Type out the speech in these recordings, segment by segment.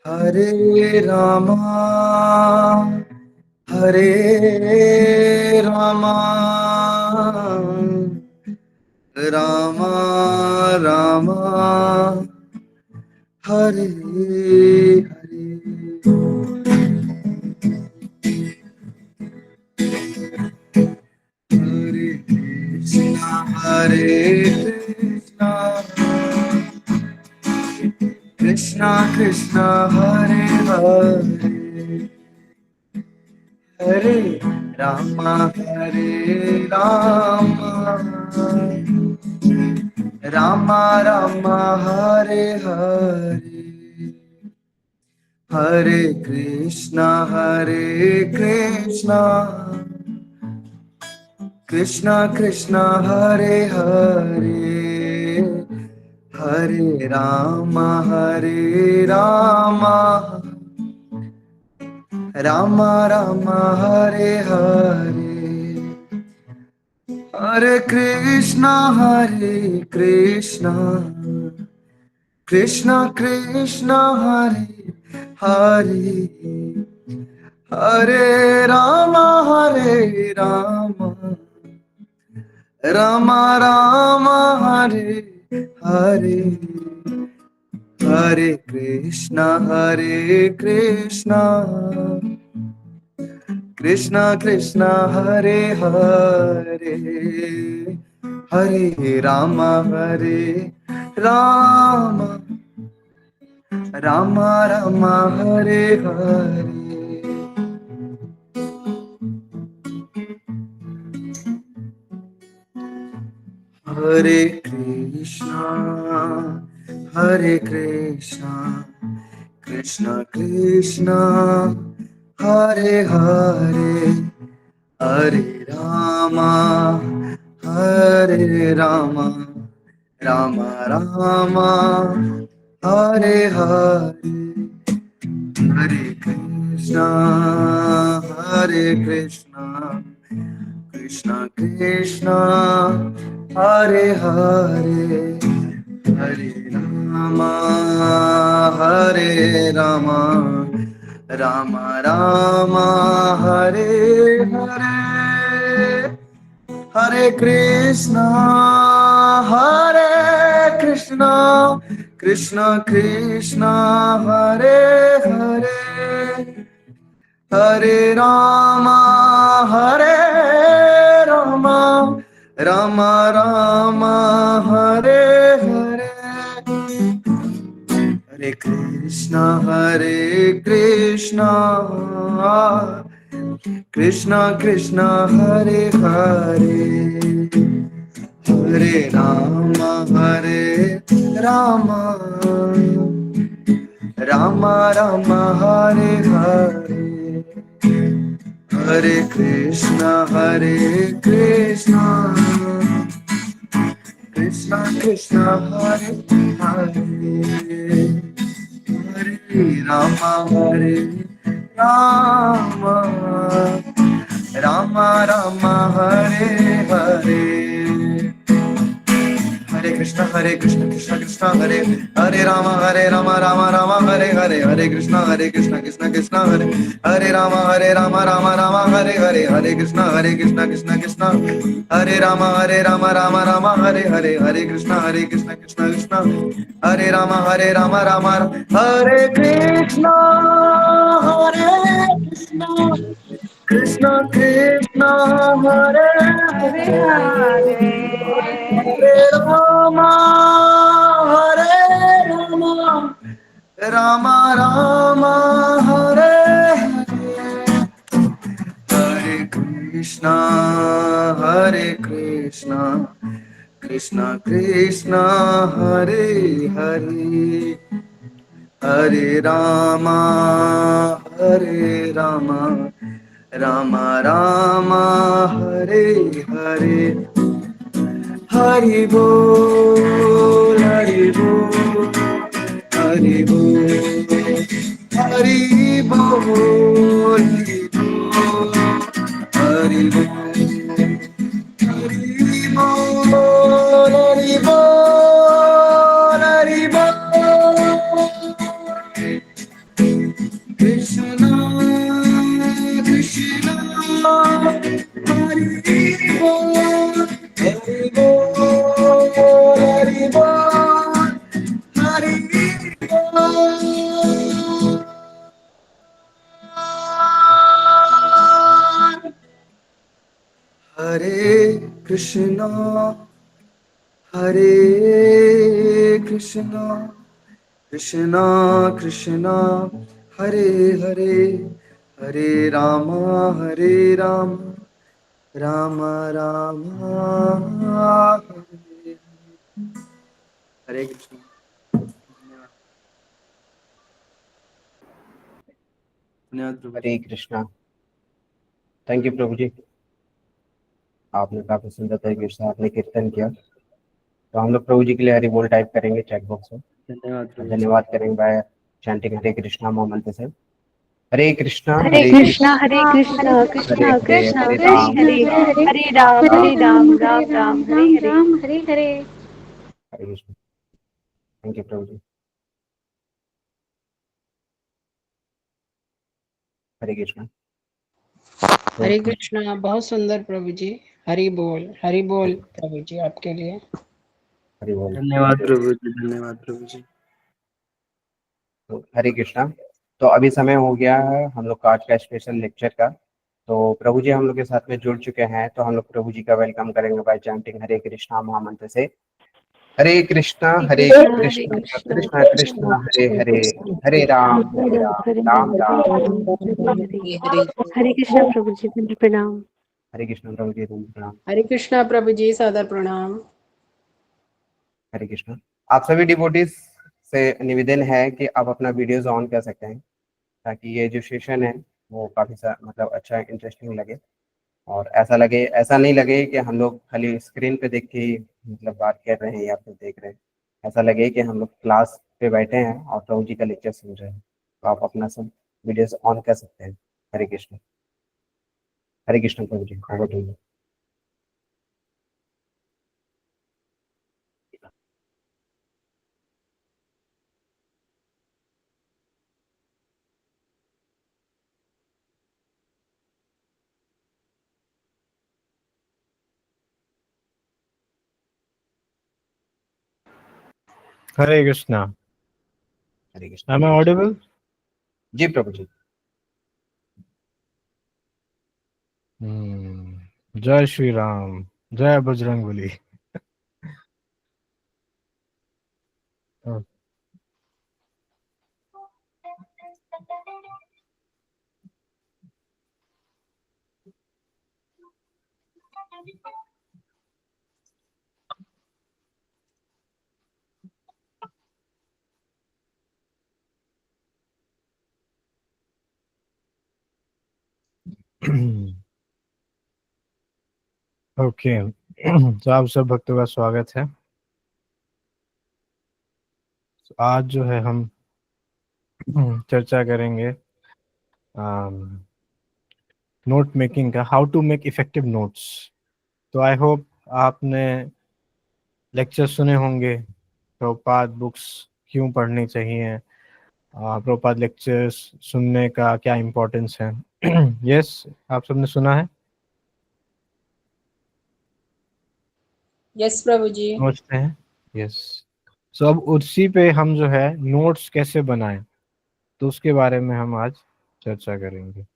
हरे रामा हरे रामा रामा रामा हरे हरे। हरे कृष्णा कृष्णा कृष्णा हरे हरे हरे रामा रामा रामा हरे हरे हरे कृष्णा कृष्णा कृष्णा हरे हरे हरे रामा रामा रामा हरे हरे हरे कृष्णा कृष्णा कृष्णा हरे हरे हरे रामा रामा रामा हरे हरे हरे कृष्णा कृष्णा कृष्णा हरे हरे हरे रामा रामा रामा हरे हरे हरे कृष्णा कृष्णा कृष्णा हरे हरे हरे रामा रामा रामा हरे हरे हरे कृष्णा कृष्णा कृष्णा हरे हरे हरे रामा रामा रामा हरे हरे हरे कृष्णा कृष्णा कृष्णा हरे हरे हरे रामा रामा रामा हरे हरे हरे कृष्णा कृष्णा कृष्णा हरे हरे हरे रामा रामा रामा हरे हरे हरे कृष्णा कृष्णा कृष्णा हरे हरे हरे रामा रामा रामा हरे हरे हरे कृष्णा कृष्णा कृष्णा हरे हरे रामा रामा रामा हरे हरे हरे कृष्णा कृष्णा कृष्णा हरे रामा रामा रामा हरे हरे हरे कृष्णा कृष्णा कृष्णा हरे रामा रामा रामा हरे हरे हरे कृष्णा कृष्णा कृष्णा हरे रामा रामा हरे कृष्णा कृष्णा कृष्णा हरे हरे हरे हरे रामा रामा रामा हरे हरे कृष्णा कृष्णा कृष्णा हरे हरे हरे रामा रामा रामा हरे हरे हरि बोल हरि बोल हरि बोल हरि बोल हरि बोल हरि बोल हरि बोल हरि कृष्णा हरे कृष्णा कृष्णा कृष्णा हरे हरे हरे हरे राम राम राम हरे हरे कृष्ण। धन्यवाद। धन्यवाद प्रभु जी। हरे कृष्णा। थैंक यू प्रभु जी, आपने काफी सुंदर तरीके से आपने कीर्तन किया। तो हम लोग प्रभु जी के लिए हरि बोल टाइप करेंगे चैट बॉक्स में। धन्यवाद प्रभु जी। धन्यवाद करेंगे बाय चैंटिंग हरे कृष्णा मोमेंट से। हरे कृष्णा हरे कृष्णा हरे कृष्णा हरे कृष्णा हरे कृष्णा हरे हरे राम हरे हरे राम राम राम हरे हरे। हरे हरे। हरे कृष्ण। थैंक यू प्रभु जी। हरे कृष्णा। तो हरे कृष्णा। बहुत सुंदर प्रभु जी। हरि बोल प्रभु जी आपके लिए। हरि बोल। धन्यवाद प्रभु जी। धन्यवाद प्रभु जी। तो हरे कृष्णा। तो अभी समय हो गया है हम लोग का आज का स्पेशल लेक्चर का। तो प्रभु जी हम लोग के साथ में जुड़ चुके हैं, तो हम लोग प्रभु जी का वेलकम करेंगे बाय चैंटिंग हरे कृष्णा महामंत्र से। हरे कृष्णा कृष्णा कृष्णा कृष्णा हरे हरे हरे राम राम राम। हरे कृष्णा प्रभु जी प्रणाम। हरे कृष्णा प्रभु जी तुम प्रणाम। हरे कृष्णा प्रभु जी सादर प्रणाम। हरे कृष्णा। आप सभी डिवोटीज से निवेदन है कि आप अपना वीडियोस ऑन कर सकते हैं, ताकि ये जो सेशन है वो काफी मतलब अच्छा इंटरेस्टिंग लगे, और ऐसा नहीं लगे कि हम लोग खाली स्क्रीन पे देख के ही मतलब बात कर रहे हैं या फिर देख रहे हैं। ऐसा लगे कि हम लोग क्लास पे बैठे हैं और प्रभु जी का लेक्चर सुन रहे हैं। तो आप अपना सब वीडियोस ऑन कर सकते हैं। Hare Krishna. Hare Krishna Prabhu ji, over to you. Hare Krishna. Hare Krishna. Am I audible? जी प्रभु जी। जय श्री राम, जय बजरंगबली। ओके, तो आप सब भक्तों का स्वागत है। आज जो है हम चर्चा करेंगे नोट मेकिंग का, how to make effective notes. तो आई होप आपने लेक्चर सुने होंगे, प्रभुपाद बुक्स क्यों पढ़नी चाहिए, प्रभुपाद लेक्चर्स सुनने का क्या इम्पोर्टेंस है। यस, आप सबने सुना है, यस प्रभु जी। समझते हैं। यस, सो अब उसी पे हम जो है नोट्स कैसे बनाएं, तो उसके बारे में हम आज चर्चा करेंगे।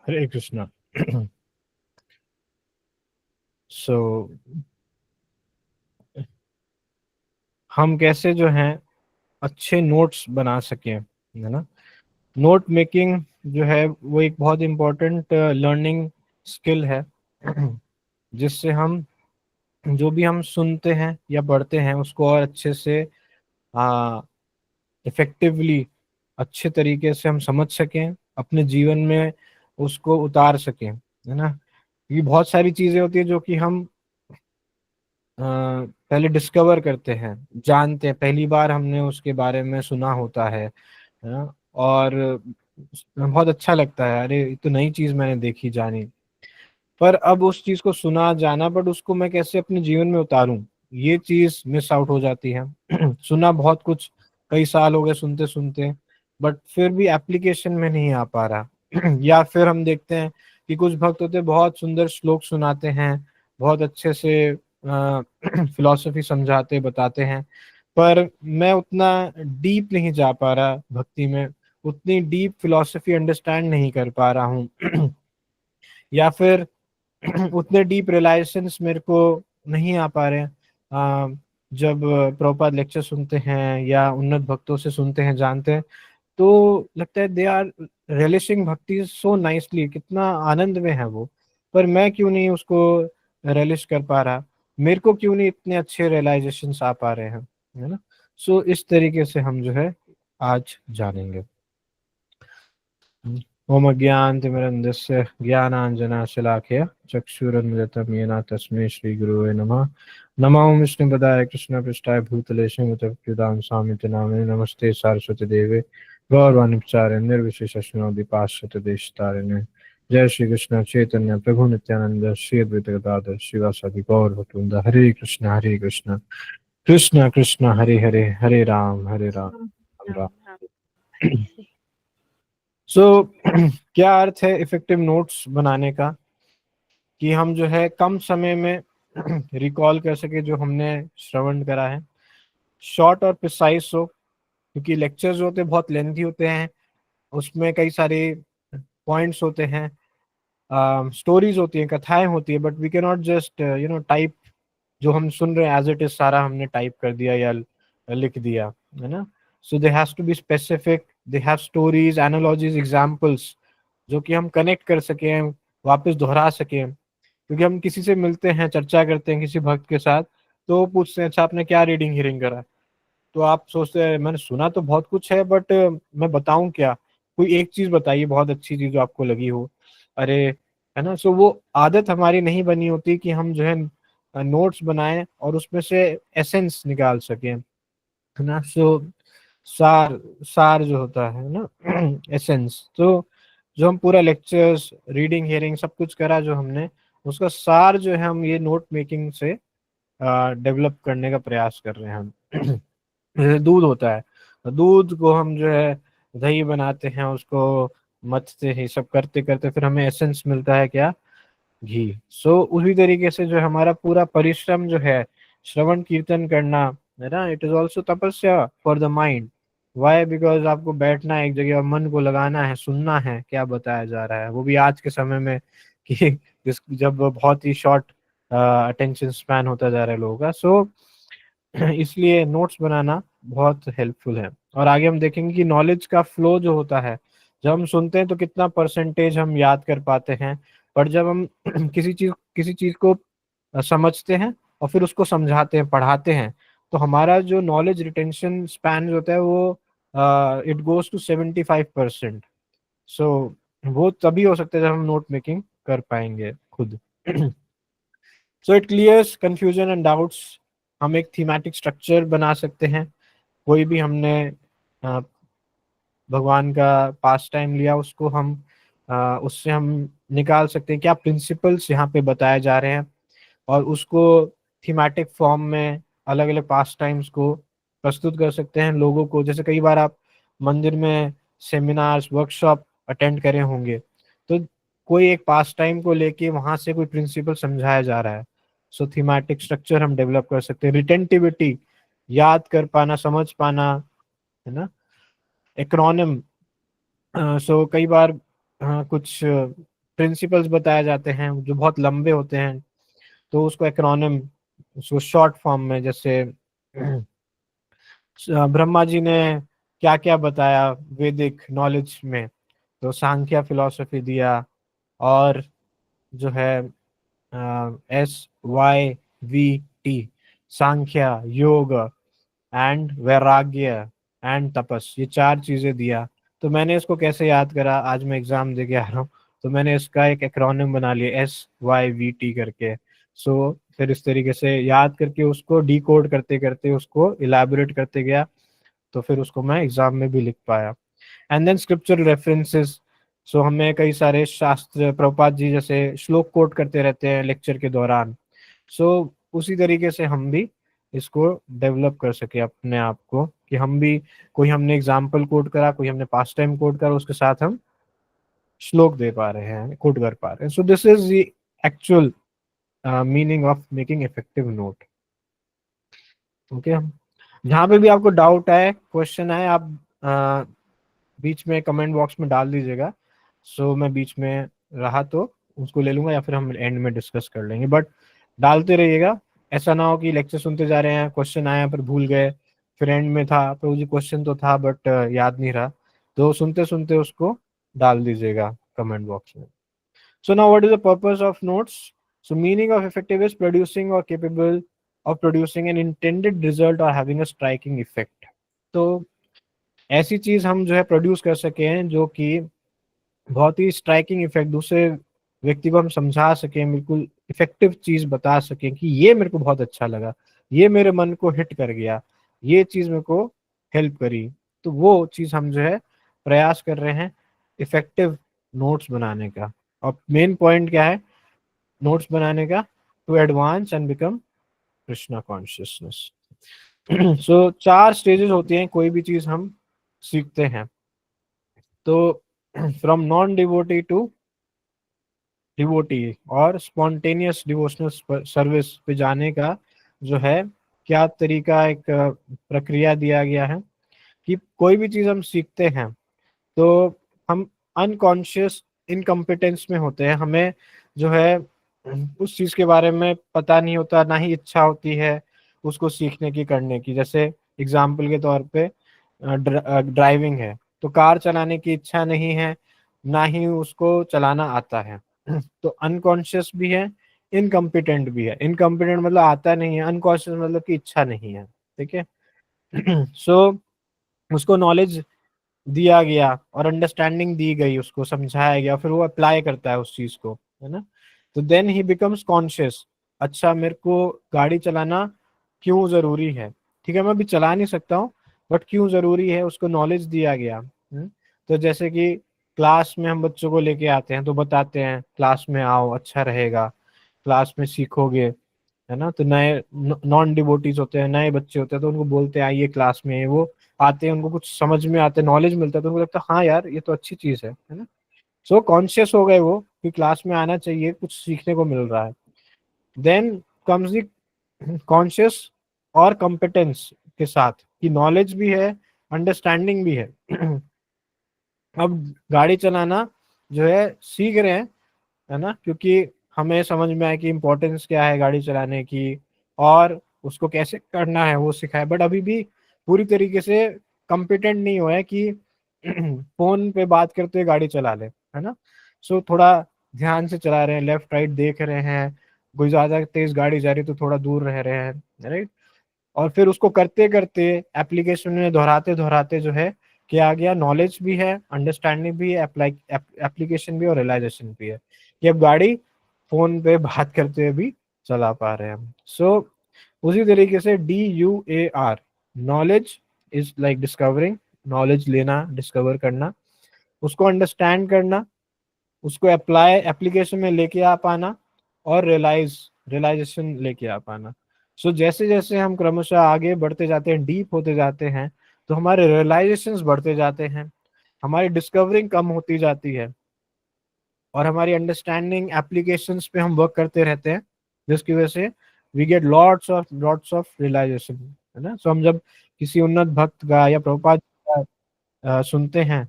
हरे कृष्णा। सो हम कैसे जो हैं अच्छे नोट्स बना सकें, है ना। नोट मेकिंग जो है वो एक बहुत इम्पोर्टेंट लर्निंग स्किल है, जिससे हम जो भी हम सुनते हैं या पढ़ते हैं उसको और अच्छे से इफेक्टिवली, अच्छे तरीके से हम समझ सकें, अपने जीवन में उसको उतार सकें, है ना। ये बहुत सारी चीजें होती है जो कि हम पहले डिस्कवर करते हैं, जानते हैं, पहली बार हमने उसके बारे में सुना होता है ना। और बहुत अच्छा लगता है, अरे ये तो नई चीज मैंने देखी जानी। पर अब उस चीज को सुना जाना, बट उसको मैं कैसे अपने जीवन में उतारूं, ये चीज मिस आउट हो जाती है। सुना बहुत कुछ, कई साल हो गए सुनते सुनते, बट फिर भी एप्लीकेशन में नहीं आ पा रहा। या फिर हम देखते हैं कि कुछ भक्त होते हैं, बहुत सुंदर श्लोक सुनाते हैं, बहुत अच्छे से फिलॉसफी समझाते बताते हैं, पर मैं उतना डीप नहीं जा पा रहा भक्ति में, उतनी डीप फिलॉसफी अंडरस्टैंड नहीं कर पा रहा हूँ। या फिर उतने डीप रियलाइजेशंस मेरे को नहीं आ पा रहे हैं। जब प्रभुपाद लेक्चर सुनते हैं या उन्नत भक्तों से सुनते हैं, जानते हैं, तो लगता है दे आर रियलिशिंग भक्ति सो नाइसली, कितना आनंद में है वो। पर मैं क्यों नहीं उसको रियलिश कर पा रहा, मेरे को क्यों नहीं इतने अच्छे रियलाइजेशंस आ पा रहे हैं, है ना। सो इस तरीके से हम जो है आज जानेंगे। ओम अज्ञानतिमिरन्धस्य ज्ञानाञ्जनशलाकया चक्षुरुन्मिलितं येन तस्मै श्रीगुरुवे नमः। नमो विष्णुपदाय कृष्णपृष्ठाय भूतले श्रीमद्भक्तिवेदान्त स्वामिते नामिने नमस्ते सारस्वती देवे गौरवाणी प्रचारे निर्विशेषशून्यदिपाश्रित देशतारिणे। जय श्री कृष्ण चैतन्य प्रभु नित्यानंद श्री अद्वैत गदाधर श्रीवासादि गौर भक्तवृंद। हरे कृष्ण कृष्ण कृष्ण हरे हरे, हरे राम राम राम। सो क्या अर्थ है इफेक्टिव नोट्स बनाने का, कि हम जो है कम समय में रिकॉल कर सके जो हमने श्रवण करा है, शॉर्ट और प्रिसाइज हो, क्योंकि लेक्चर्स होते हैं बहुत लेंथी होते हैं, उसमें कई सारे पॉइंट्स होते हैं, स्टोरीज होती हैं, कथाएं होती है, but we cannot just type, जो हम सुन रहे हैं एज इट इज सारा हमने टाइप कर दिया या लिख दिया, है ना। So they has to be specific, they have stories, analogies, examples, जो कि हम कनेक्ट कर सकें, वापस दोहरा सकें। क्योंकि हम किसी से मिलते हैं, चर्चा करते हैं किसी भक्त के साथ, तो वो पूछते हैं अच्छा आपने क्या रीडिंग हीरिंग करा, तो आप सोचते हैं मैंने सुना तो बहुत कुछ है, बट मैं बताऊं क्या, कोई एक चीज बताइए बहुत अच्छी चीज जो आपको लगी हो, अरे, है ना। सो वो आदत हमारी नहीं बनी होती कि हम जो है नोट्स बनाएं और उसमें से एसेंस निकाल सकें, है ना। सो सार सार जो होता है ना, एसेंस, तो जो हम पूरा लेक्चर्स, रीडिंग हियरिंग सब कुछ करा जो हमने, उसका सार जो है हम ये नोट मेकिंग से डेवलप करने का प्रयास कर रहे हैं हम। जैसे दूध होता है, दूध को हम जो है दही बनाते हैं, उसको मथते हैं, सब करते करते फिर हमें एसेंस मिलता है क्या, घी। सो उसी तरीके से जो हमारा पूरा परिश्रम जो है श्रवण कीर्तन करना, है ना, it is also tapasya for the mind. Why? Because आपको बैठना है एक जगह और मन को लगाना है, सुनना है क्या बताया जा रहा है, वो भी आज के समय में कि जब बहुत ही शॉर्ट अटेंशन स्पैन होता जा रहा है लोगों का। सो इसलिए नोट्स बनाना बहुत हेल्पफुल है। और आगे हम देखेंगे कि नॉलेज का फ्लो जो होता है, जब हम सुनते हैं तो कितना परसेंटेज हम याद कर पाते हैं, पर जब हम किसी चीज को समझते हैं और फिर उसको समझाते हैं, पढ़ाते हैं, तो हमारा जो नॉलेज रिटेंशन स्पैन होता है वो इट गोज टू 75%। सो वो तभी हो सकता है जब हम नोट मेकिंग कर पाएंगे खुद। So it clears confusion and doubts. हम एक थीमेटिक स्ट्रक्चर बना सकते हैं, कोई भी हमने अ, भगवान का पास टाइम लिया, उसको हम उससे हम निकाल सकते हैं क्या प्रिंसिपल्स यहाँ पे बताए जा रहे हैं, और उसको थीमेटिक फॉर्म में अलग अलग पास टाइम्स को प्रस्तुत कर सकते हैं लोगों को। जैसे कई बार आप मंदिर में सेमिनार्स, वर्कशॉप अटेंड करे होंगे, तो कोई एक पास टाइम को लेके वहां से कोई प्रिंसिपल समझाया जा रहा है। सो थीमेटिक स्ट्रक्चर हम डेवलप कर सकते हैं। रिटेंटिविटी, याद कर पाना, समझ पाना, है ना। एक्रोनिम, सो कई बार कुछ प्रिंसिपल्स बताए जाते हैं जो बहुत लंबे होते हैं, तो उसको एक्रोनिम, उसको शॉर्ट फॉर्म में, जैसे ब्रह्मा जी ने क्या क्या बताया वैदिक नॉलेज में, तो सांख्या फिलॉसफी दिया, और जो है SYVT, सांख्या, योग एंड वैराग्य एंड तपस, ये चार चीजें दिया। तो मैंने इसको कैसे याद करा, आज मैं एग्जाम दे के आ रहा हूँ, तो मैंने इसका एक एक्रोनिम बना लिया SYVT करके। सो फिर इस तरीके से याद करके उसको डिकोड करते करते उसको इलैबोरेट करते गया, तो फिर उसको मैं एग्जाम में भी लिख पाया। And then scriptural references. So हमें कई सारे शास्त्र, प्रभुपाद जी जैसे श्लोक कोट करते रहते हैं लेक्चर के दौरान। सो उसी तरीके से हम भी इसको डेवलप कर सके अपने आप को, कि हम भी, कोई हमने एग्जाम्पल कोट करा, कोई हमने पास्ट टाइम कोट करा, उसके साथ हम श्लोक दे पा रहे हैं, कोट कर पा रहे हैं। सो this is the actual meaning of making effective note. Okay, जहाँ पे भी आपको डाउट आए, क्वेश्चन आए, आप बीच में कमेंट बॉक्स में डाल दीजिएगा। सो मैं बीच में रहा तो उसको ले लूंगा, या फिर हम एंड में डिस्कस कर लेंगे, बट डालते रहिएगा। ऐसा ना हो कि लेक्चर सुनते जा रहे हैं, क्वेश्चन आया पर भूल गए, फिर एंड में था तो मुझे क्वेश्चन तो था बट याद नहीं रहा। तो सुनते सुनते उसको डाल दीजिएगा कमेंट बॉक्स में। So now what is the purpose of notes? So meaning of effective is producing or capable of producing an intended result or having a striking effect. तो ऐसी चीज हम जो है प्रोड्यूस कर सके हैं जो कि बहुत ही स्ट्राइकिंग इफेक्ट, दूसरे व्यक्ति को हम समझा सकें, बिल्कुल इफेक्टिव चीज बता सकें कि ये मेरे को बहुत अच्छा लगा, ये मेरे मन को हिट कर गया, ये चीज मेरे को हेल्प करी। तो वो चीज हम जो है प्रयास कर रहे हैं इफेक्टिव नोट्स बनाने का। और मेन पॉइंट क्या है नोट्स बनाने का? To advance and become Krishna consciousness. So 4 stages होती हैं कोई भी चीज हम सीखते हैं। तो from non devotee to devotee और स्पॉन्टेनियस डिवोशनल सर्विस पे जाने का जो है क्या तरीका, एक प्रक्रिया दिया गया है कि कोई भी चीज हम सीखते हैं तो हम अनकॉन्शियस इनकम्पिटेंस में होते हैं, हमें जो है उस चीज के बारे में पता नहीं होता, ना ही इच्छा होती है उसको सीखने की, करने की। जैसे एग्जाम्पल के तौर पे ड्राइविंग है, तो कार चलाने की इच्छा नहीं है, ना ही उसको चलाना आता है। तो अनकॉन्शियस भी है, इनकम्पिटेंट भी है। इनकम्पिटेंट मतलब आता नहीं है, अनकॉन्शियस मतलब कि इच्छा नहीं है। ठीक है। सो उसको नॉलेज दिया गया और अंडरस्टैंडिंग दी गई, उसको समझाया गया, फिर वो अप्लाई करता है उस चीज को, है ना। तो देन ही बिकम्स कॉन्शियस। अच्छा, मेरे को गाड़ी चलाना क्यों जरूरी है? ठीक है, मैं अभी चला नहीं सकता हूँ, बट क्यों जरूरी है उसको नॉलेज दिया गया। तो जैसे कि क्लास में हम बच्चों को लेके आते हैं तो बताते हैं क्लास में आओ, अच्छा रहेगा, क्लास में सीखोगे, है ना। तो नए नॉन डिवोटीज होते हैं, नए बच्चे होते हैं, तो उनको बोलते हैं आइए क्लास में, वो आते हैं, उनको कुछ समझ में आते हैं, नॉलेज मिलता है, तो उनको लगता है हाँ यार ये तो अच्छी चीज है ना। सो कॉन्शियस हो गए वो कि क्लास में आना चाहिए, कुछ सीखने को मिल रहा है। देन कम्स द कॉन्शियस और कॉम्पिटेंस के साथ कि नॉलेज भी है, अंडरस्टैंडिंग भी है। अब गाड़ी चलाना जो है सीख रहे हैं, है ना, क्योंकि हमें समझ में आया कि इम्पोर्टेंस क्या है गाड़ी चलाने की और उसको कैसे करना है वो सिखाए, बट अभी भी पूरी तरीके से कॉम्पिटेंट नहीं हुआ है कि फोन पे बात करते हुए गाड़ी चला ले, है ना। सो थोड़ा ध्यान से चला रहे हैं, लेफ्ट राइट देख रहे हैं, कोई ज्यादा तेज गाड़ी जा रही तो थोड़ा दूर रह रहे हैं, राइट। और फिर उसको करते करते एप्लीकेशन में दोहराते दोहराते जो है क्या आ गया, नॉलेज भी है, अंडरस्टैंडिंग भी है, एप्लीकेशन भी और रियलाइजेशन भी है कि अब गाड़ी फोन पे बात करते हुए भी चला पा रहे हैं। सो उसी तरीके से DUAR, knowledge is like discovering, knowledge लेना, डिस्कवर करना, उसको अंडरस्टैंड करना, उसको अप्लाई एप्लीकेशन में लेके आ पाना, और रियलाइजेशन लेके आ पाना। सो जैसे जैसे हम क्रमशः आगे बढ़ते जाते हैं, डीप होते जाते हैं, तो हमारे रियलाइजेशंस बढ़ते जाते हैं, हमारी डिस्कवरिंग कम होती जाती है, और हमारी अंडरस्टैंडिंग एप्लीकेशंस पे हम वर्क करते रहते हैं, जिसकी वजह से we get lots of realization, है ना। सो हम जब किसी उन्नत भक्त का या प्रभुपाद का सुनते हैं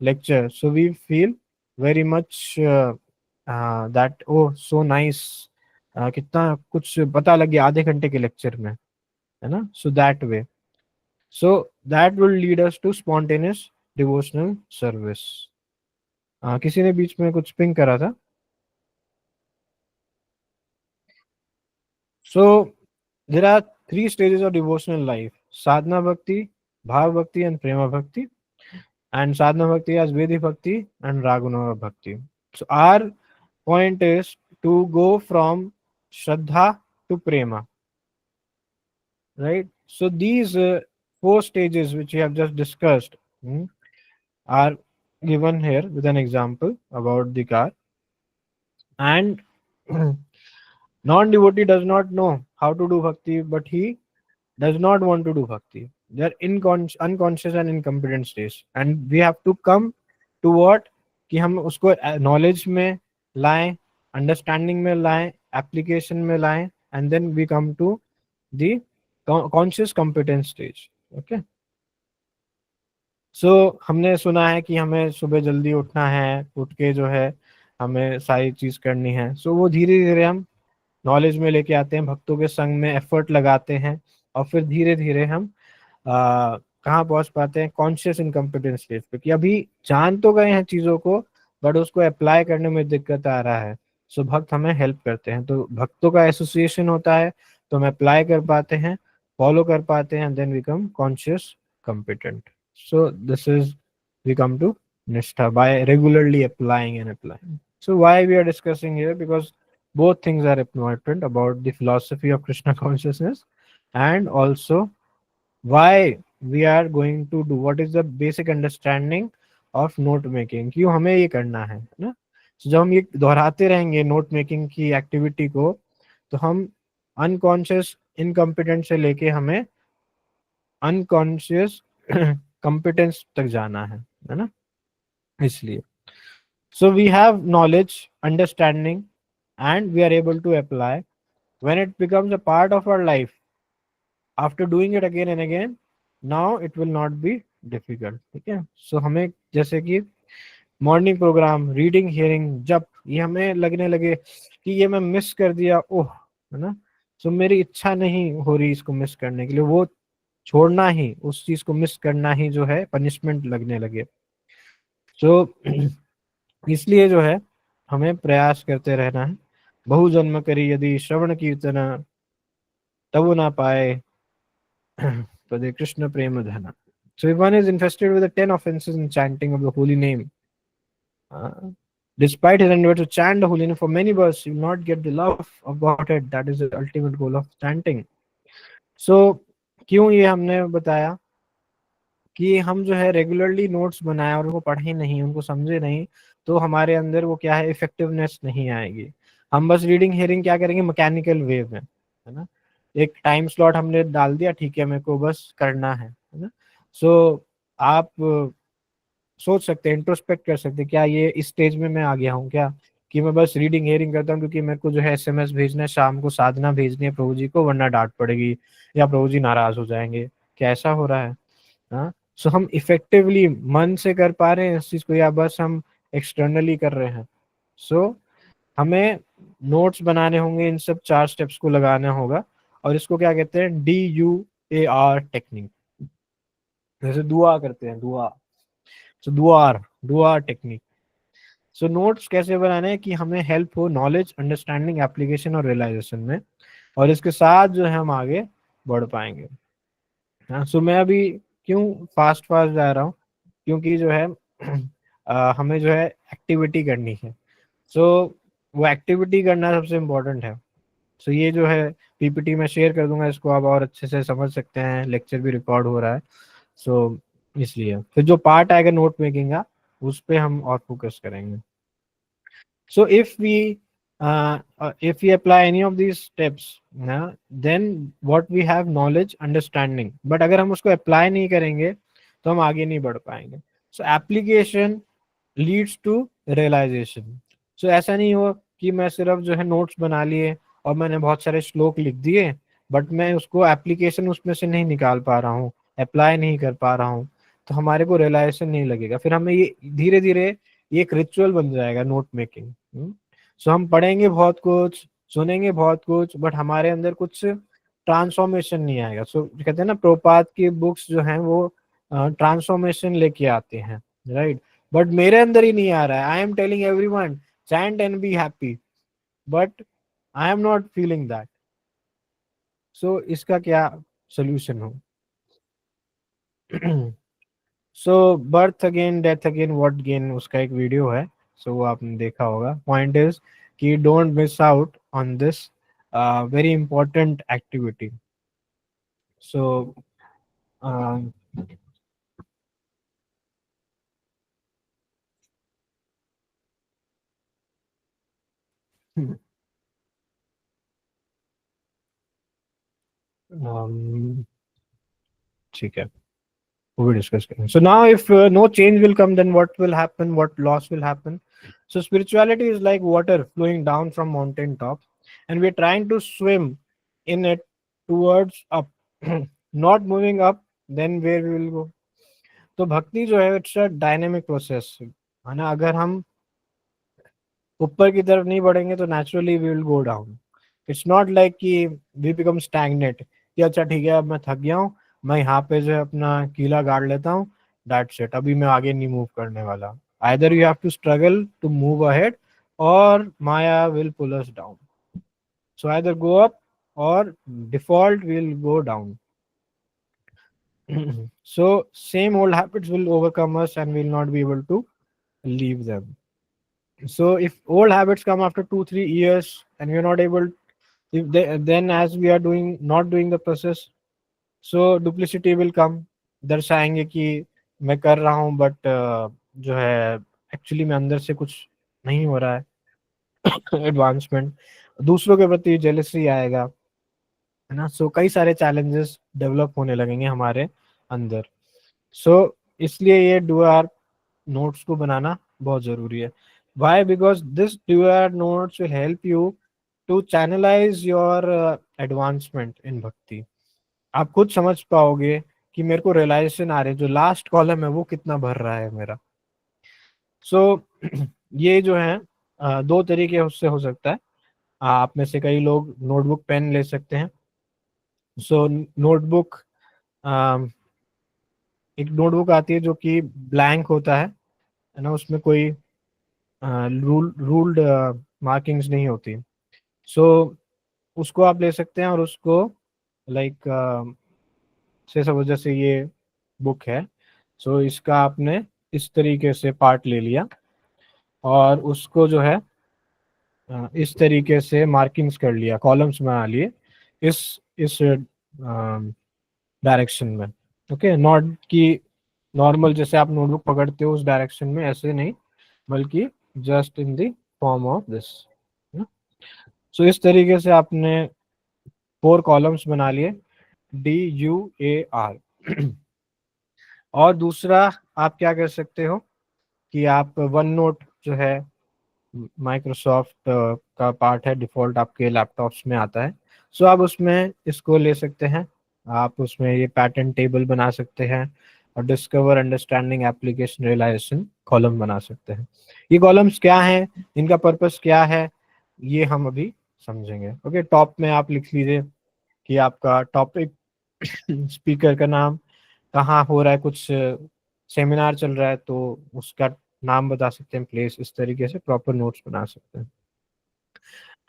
lecture, so we feel very much that oh so nice, कितना कुछ पता लग गया आधे घंटे के लेक्चर में, है ना। So that way, so that will lead us to spontaneous devotional service. किसी ने बीच में कुछ पिंग करा था। So there are 3 stages of devotional life: sadhana bhakti, bhav bhakti and prema bhakti. And sadhana bhakti as Vedi bhakti and Ragunava bhakti. So our point is to go from Shraddha to Prema, right? So these 4 stages which we have just discussed, are given here with an example about the car. And non-devotee does not know how to do bhakti, but he does not want to do bhakti. They are unconscious and incompetent states, and we have to come to what, कि हम उसको knowledge में लाएं, understanding में लाएं, application में लाएं, and then we come to the conscious competence stage. Okay. सो हमने सुना है कि हमें सुबह जल्दी उठना है, उठ के जो है हमें सारी चीज करनी है. सो वो धीरे धीरे हम नॉलेज में लेके आते हैं, भक्तों के संग में एफर्ट लगाते हैं, और फिर धीरे धीरे हम कहाँ पहुंच पाते हैं, कॉन्शियस इनकम्पिटेंस स्टेज पे, कि अभी जान तो गए हैं चीजों को, बट उसको अप्लाई करने में दिक्कत आ रहा है. सो भक्त हमें हेल्प करते हैं, तो भक्तों का एसोसिएशन होता है, तो हम अप्लाई कर पाते हैं, फॉलो कर पाते हैं, then become conscious competent. So this is, we come to nishtha by regularly applying and applying. So why we are discussing here, because both things are important about the philosophy of Krishna consciousness, and also why we are going to do, what is the basic understanding of note making, क्यों हमें ये करना है ना. So जब हम ये दोहराते रहेंगे नोट मेकिंग की एक्टिविटी को, तो हम अनकॉन्शियस इनकम्पिटेंट से लेके हमें अनकॉन्शियस कंपिटेंस तक जाना है ना. इसलिए so we have knowledge, understanding, and we are able to apply. When it becomes a part of our life, after doing it again and again, now it will not be difficult. ठीक है. सो हमें जैसे कि morning program, reading, hearing, जब ये हमें लगने लगे कि ये मैं मिस कर दिया, ओह, है ना, सो मेरी इच्छा नहीं हो रही इसको मिस करने के लिए, वो छोड़ना ही, उस चीज को मिस करना ही जो है पनिशमेंट लगने लगे. सो इसलिए जो है हमें प्रयास करते रहना है. बहु जन्म करी यदि श्रवण कीर्तन, तब ना पाए पदे कृष्ण प्रेम धना. So if one is infested with the 10 offenses in chanting of the holy name, despite his endeavor to chant the holy name for many verses, he will not get the love of Godhead. That is the ultimate goal of chanting. So क्यों ये हमने बताया कि हम जो है regularly notes बनाए और उनको पढ़े नहीं, उनको समझे नहीं, तो हमारे अंदर वो क्या है, इफेक्टिवनेस नहीं आएगी. हम बस रीडिंग हियरिंग क्या करेंगे, मैकेनिकल वे में, है ना. एक टाइम स्लॉट हमने डाल दिया, ठीक है, मेरे को बस करना है ना. सो आप सोच सकते हैं, इंट्रोस्पेक्ट कर सकते हैं, क्या ये इस स्टेज में मैं आ गया हूँ क्या, कि मैं बस रीडिंग हियरिंग करता हूँ क्योंकि मेरे को जो है एसएमएस भेजना है, शाम को साधना भेजनी है प्रभु जी को, वरना डांट पड़ेगी या प्रभु जी नाराज हो जाएंगे, क्या ऐसा हो रहा है. हाँ. सो हम इफेक्टिवली मन से कर पा रहे हैं इस चीज को, या बस हम एक्सटर्नली कर रहे हैं. सो हमें नोट्स बनाने होंगे, इन सब 4 स्टेप्स को लगाना होगा, और इसको क्या कहते हैं, DUAR टेक्निक. जैसे दुआ करते हैं, दुआ, सो दुआर टेक्निक. सो नोट्स कैसे बनाने हैं कि हमें हेल्प हो नॉलेज, अंडरस्टैंडिंग, एप्लीकेशन और रियलाइजेशन में, और इसके साथ जो है हम आगे बढ़ पाएंगे. हाँ. सो मैं अभी क्यों फास्ट फास्ट जा रहा हूँ, क्योंकि जो है हमें जो है एक्टिविटी करनी है. सो वो एक्टिविटी करना सबसे इम्पोर्टेंट है. सो ये जो है पीपीटी में शेयर कर दूंगा, इसको आप और अच्छे से समझ सकते हैं, लेक्चर भी रिकॉर्ड हो रहा है. सो इसलिए फिर जो पार्ट आएगा नोट मेकिंग का, उस पे हम और फोकस करेंगे. So if we apply any of these steps, then what we have knowledge, understanding. But अगर हम उसको apply नहीं करेंगे तो हम आगे नहीं बढ़ पाएंगे. So application leads to realization. So ऐसा नहीं हो कि मैं सिर्फ जो है नोट्स बना लिए और मैंने बहुत सारे श्लोक लिख दिए, बट मैं उसको एप्लीकेशन उसमें से नहीं निकाल पा रहा हूँ, अप्लाई नहीं कर पा रहा हूँ, तो हमारे को रियलाइजेशन नहीं लगेगा. फिर हमें ये धीरे धीरे ये एक रिचुअल बन जाएगा नोट मेकिंग. सो हम पढ़ेंगे बहुत कुछ, सुनेंगे बहुत कुछ, बट हमारे अंदर कुछ ट्रांसफॉर्मेशन नहीं आएगा. सो कहते हैं ना, प्रभुपाद की बुक्स जो हैं वो ट्रांसफॉर्मेशन लेके आते हैं, राइट. बट मेरे अंदर ही नहीं आ रहा है. I am telling everyone chant and be happy, but I am not feeling that. So इसका क्या सोल्यूशन हो. So birth again death again what gain, उसका एक वीडियो है, सो वो आपने देखा होगा. पॉइंट इज कि don't miss out on this very important activity. So ठीक है, वो भी डिस्कस करेंगे. So now if no change will come, then what will happen, what loss will happen? So spirituality is like water flowing down from mountain top, and we're trying to swim in it towards up. Not moving up, then where we will go? तो भक्ति जो है it's a dynamic process है ना. अगर हम ऊपर की तरफ नहीं बढ़ेंगे तो naturally we will go down. It's not like कि वी बिकम स्टैग्नेट कि अच्छा ठीक है अब मैं थक गया हूँ, मैं यहाँ पे जो है अपना कीला गाड़ लेता हूँ, दैट्स इट, अभी मैं आगे नहीं मूव करने वाला. Either you have to struggle to move ahead or maya will pull us down. So either go up or default will go down. So same old habits will overcome us and we'll not be able to leave them. So if old habits come after 2-3 years and we're not able, if they, then as we are doing not doing the process, so duplicity will come. दर्शाएंगे कि मैं कर रहा हूँ but जो है actually में अंदर से कुछ नहीं हो रहा है. एडवांसमेंट, दूसरों के प्रति जेलसी आएगा, है ना. सो कई सारे चैलेंजेस डेवलप होने लगेंगे हमारे अंदर. सो इसलिए ये डूआर नोट्स को बनाना बहुत जरूरी है. Why? Because this doer notes will help you to channelize your advancement in bhakti. आप खुद समझ पाओगे कि मेरे को रियलाइजेशन आ रहे हैं, जो लास्ट कॉलम है वो कितना भर रहा है मेरा. सो ये जो है दो तरीके उससे हो सकता है. आप में से कई लोग नोटबुक पेन ले सकते हैं. सो नोटबुक, एक नोटबुक आती है जो कि ब्लैंक होता है ना, उसमें कोई रूल्ड मार्किंग्स नहीं होती. सो उसको आप ले सकते हैं और उसको लाइक से सब वजह से ये बुक है. सो इसका आपने इस तरीके से पार्ट ले लिया और उसको जो है इस तरीके से मार्किंग्स कर लिया, कॉलम्स बना लिए इस डायरेक्शन में. ओके, नॉट कि नॉर्मल जैसे आप नोटबुक पकड़ते हो उस डायरेक्शन में, ऐसे नहीं, बल्कि just in the form of this. So इस तरीके से आपने 4 कॉलम्स बना लिए, DUAR. और दूसरा आप क्या कर सकते हो कि आप वन नोट जो है माइक्रोसॉफ्ट का पार्ट है, डिफॉल्ट आपके लैपटॉप्स में आता है. सो आप उसमें इसको ले सकते हैं. आप उसमें ये पैटर्न टेबल बना सकते हैं और discover understanding application realization column बना सकते हैं. ये कॉलम्स क्या हैं, इनका पर्पस क्या है, ये हम अभी समझेंगे. ओके, टॉप में आप लिख लीजिए कि आपका टॉपिक, स्पीकर का नाम, कहाँ हो रहा है, कुछ सेमिनार चल रहा है तो उसका नाम बता सकते हैं, प्लेस. इस तरीके से प्रॉपर नोट्स बना सकते हैं.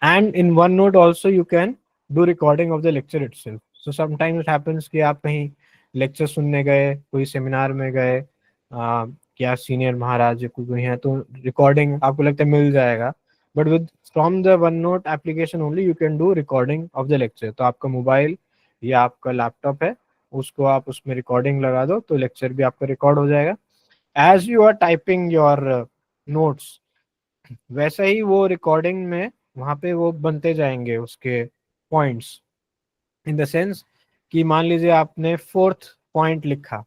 And in one note also you can do recording of the lecture itself. So sometimes it happens कि आप कहीं लेक्चर सुनने गए, कोई सेमिनार में गए, क्या सीनियर महाराज कोई हैं, तो रिकॉर्डिंग आपको लगता है मिल जाएगा. But with from the one note application only you can do recording of the lecture. तो आपका मोबाइल या आपका लैपटॉप है, उसको आप उसमें रिकॉर्डिंग लगा दो तो लेक्चर भी आपका रिकॉर्ड हो जाएगा. As you are typing your notes, वैसा ही वो रिकॉर्डिंग में वहां पे वो बनते जाएंगे उसके पॉइंट्स. इन द सेंस कि मान लीजिए आपने 4th पॉइंट लिखा,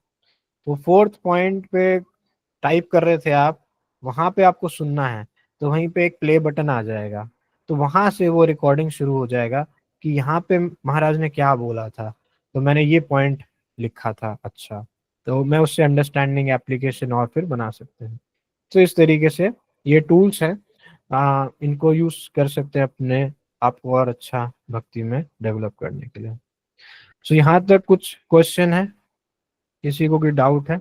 तो 4th पॉइंट पे टाइप कर रहे थे आप, वहां पे आपको सुनना है तो वहीं पे एक प्ले बटन आ जाएगा. तो वहां से वो रिकॉर्डिंग शुरू हो जाएगा कि यहाँ पे महाराज ने क्या बोला था, तो मैंने ये पॉइंट लिखा था. अच्छा, तो मैं उससे अंडरस्टैंडिंग एप्लीकेशन और फिर बना सकते हैं. तो इस तरीके से ये टूल्स हैं, इनको यूज कर सकते हैं अपने आप को और अच्छा भक्ति में डेवलप करने के लिए. सो यहाँ तक कुछ क्वेश्चन है, किसी को कोई डाउट है?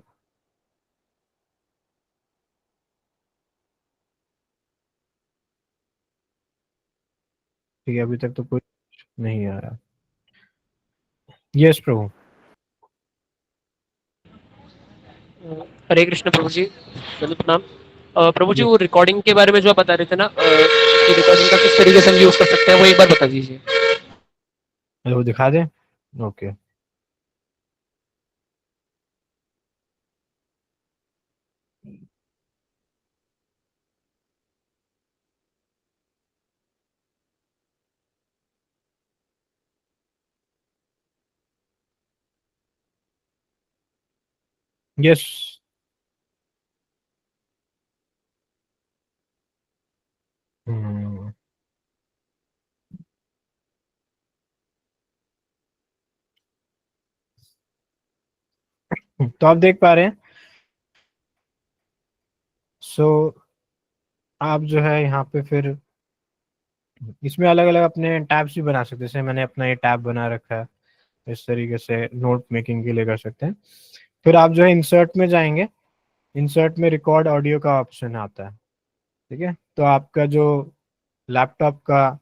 ठीक है, अभी तक तो कोई नहीं आया. यस प्रभु. हरे कृष्ण प्रभु जी, प्रणाम. प्रभु जी, यस, वो रिकॉर्डिंग के बारे में जो आप बता रहे थे ना, कि रिकॉर्डिंग का किस तरीके से हम यूज कर सकते हैं, वो एक बार बता दीजिए. वो दिखा दें. ओके. यस। तो आप देख पा रहे हैं। सो आप जो है यहाँ पे फिर इसमें अलग अलग अपने टैब्स भी बना सकते हैं। जैसे मैंने अपना ये टैब बना रखा है, इस तरीके से नोट मेकिंग के लिए कर सकते हैं। फिर आप जो है इंसर्ट में जाएंगे, इंसर्ट में रिकॉर्ड ऑडियो का ऑप्शन आता है, ठीक है। तो आपका जो लैपटॉप का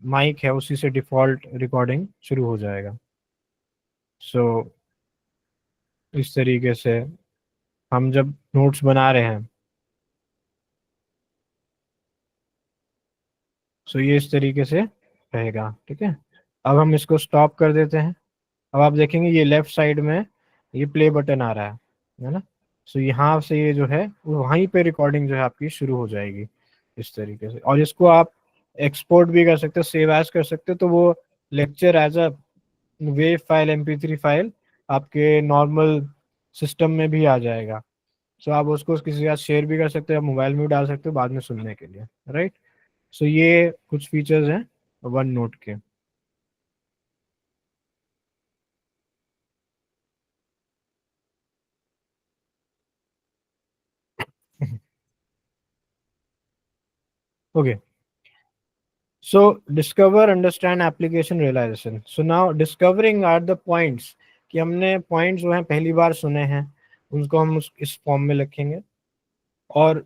माइक है उसी से डिफॉल्ट रिकॉर्डिंग शुरू हो जाएगा। सो इस तरीके से हम जब नोट्स बना रहे हैं, सो ये इस तरीके से रहेगा, ठीक है। अब हम इसको स्टॉप कर देते हैं। अब आप देखेंगे ये लेफ्ट साइड में ये प्ले बटन आ रहा है ना। सो यहाँ से ये जो है वो वहीं पे रिकॉर्डिंग जो है आपकी शुरू हो जाएगी इस तरीके से। और इसको आप एक्सपोर्ट भी कर सकते हो, सेव एज कर सकते हो, तो वो lecture as a wave file, MP3 file आपके नॉर्मल सिस्टम में भी आ जाएगा। सो आप उसको किसी के साथ शेयर भी कर सकते हो, मोबाइल में भी डाल सकते हो बाद में सुनने के लिए, राइट। सो ये कुछ फीचर्स हैं वन नोट के। Okay, so discover, understand, application, realization. So now discovering are the points, कि हमने पॉइंट्स जो हैं पहली बार सुने हैं उनको हम इस फॉर्म में लिखेंगे। और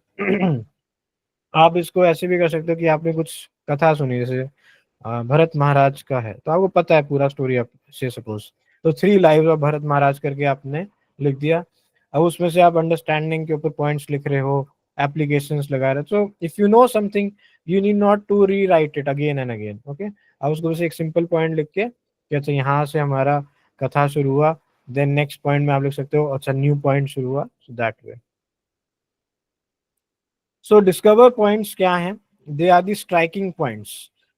आप इसको ऐसे भी कर सकते हो कि आपने कुछ कथा सुनी, जैसे भरत महाराज का है तो आपको पता है पूरा स्टोरी आप से सपोज, तो 3 लाइव्स ऑफ भरत महाराज करके आपने लिख दिया। अब उसमें से आप अंडरस्टैंडिंग के ऊपर पॉइंट्स लिख रहे हो, एप्लीकेशंस लगा रहे हो। So if you know something you need not to rewrite it again and again. Okay, अब उसको बस एक सिंपल पॉइंट लिख के कि अच्छा यहाँ से हमारा कथा शुरू हुआ, देन नेक्स्ट पॉइंट में आप लिख सकते हो अच्छा न्यू पॉइंट शुरू हुआ, so that way. So discover points क्या हैं? They are the striking points.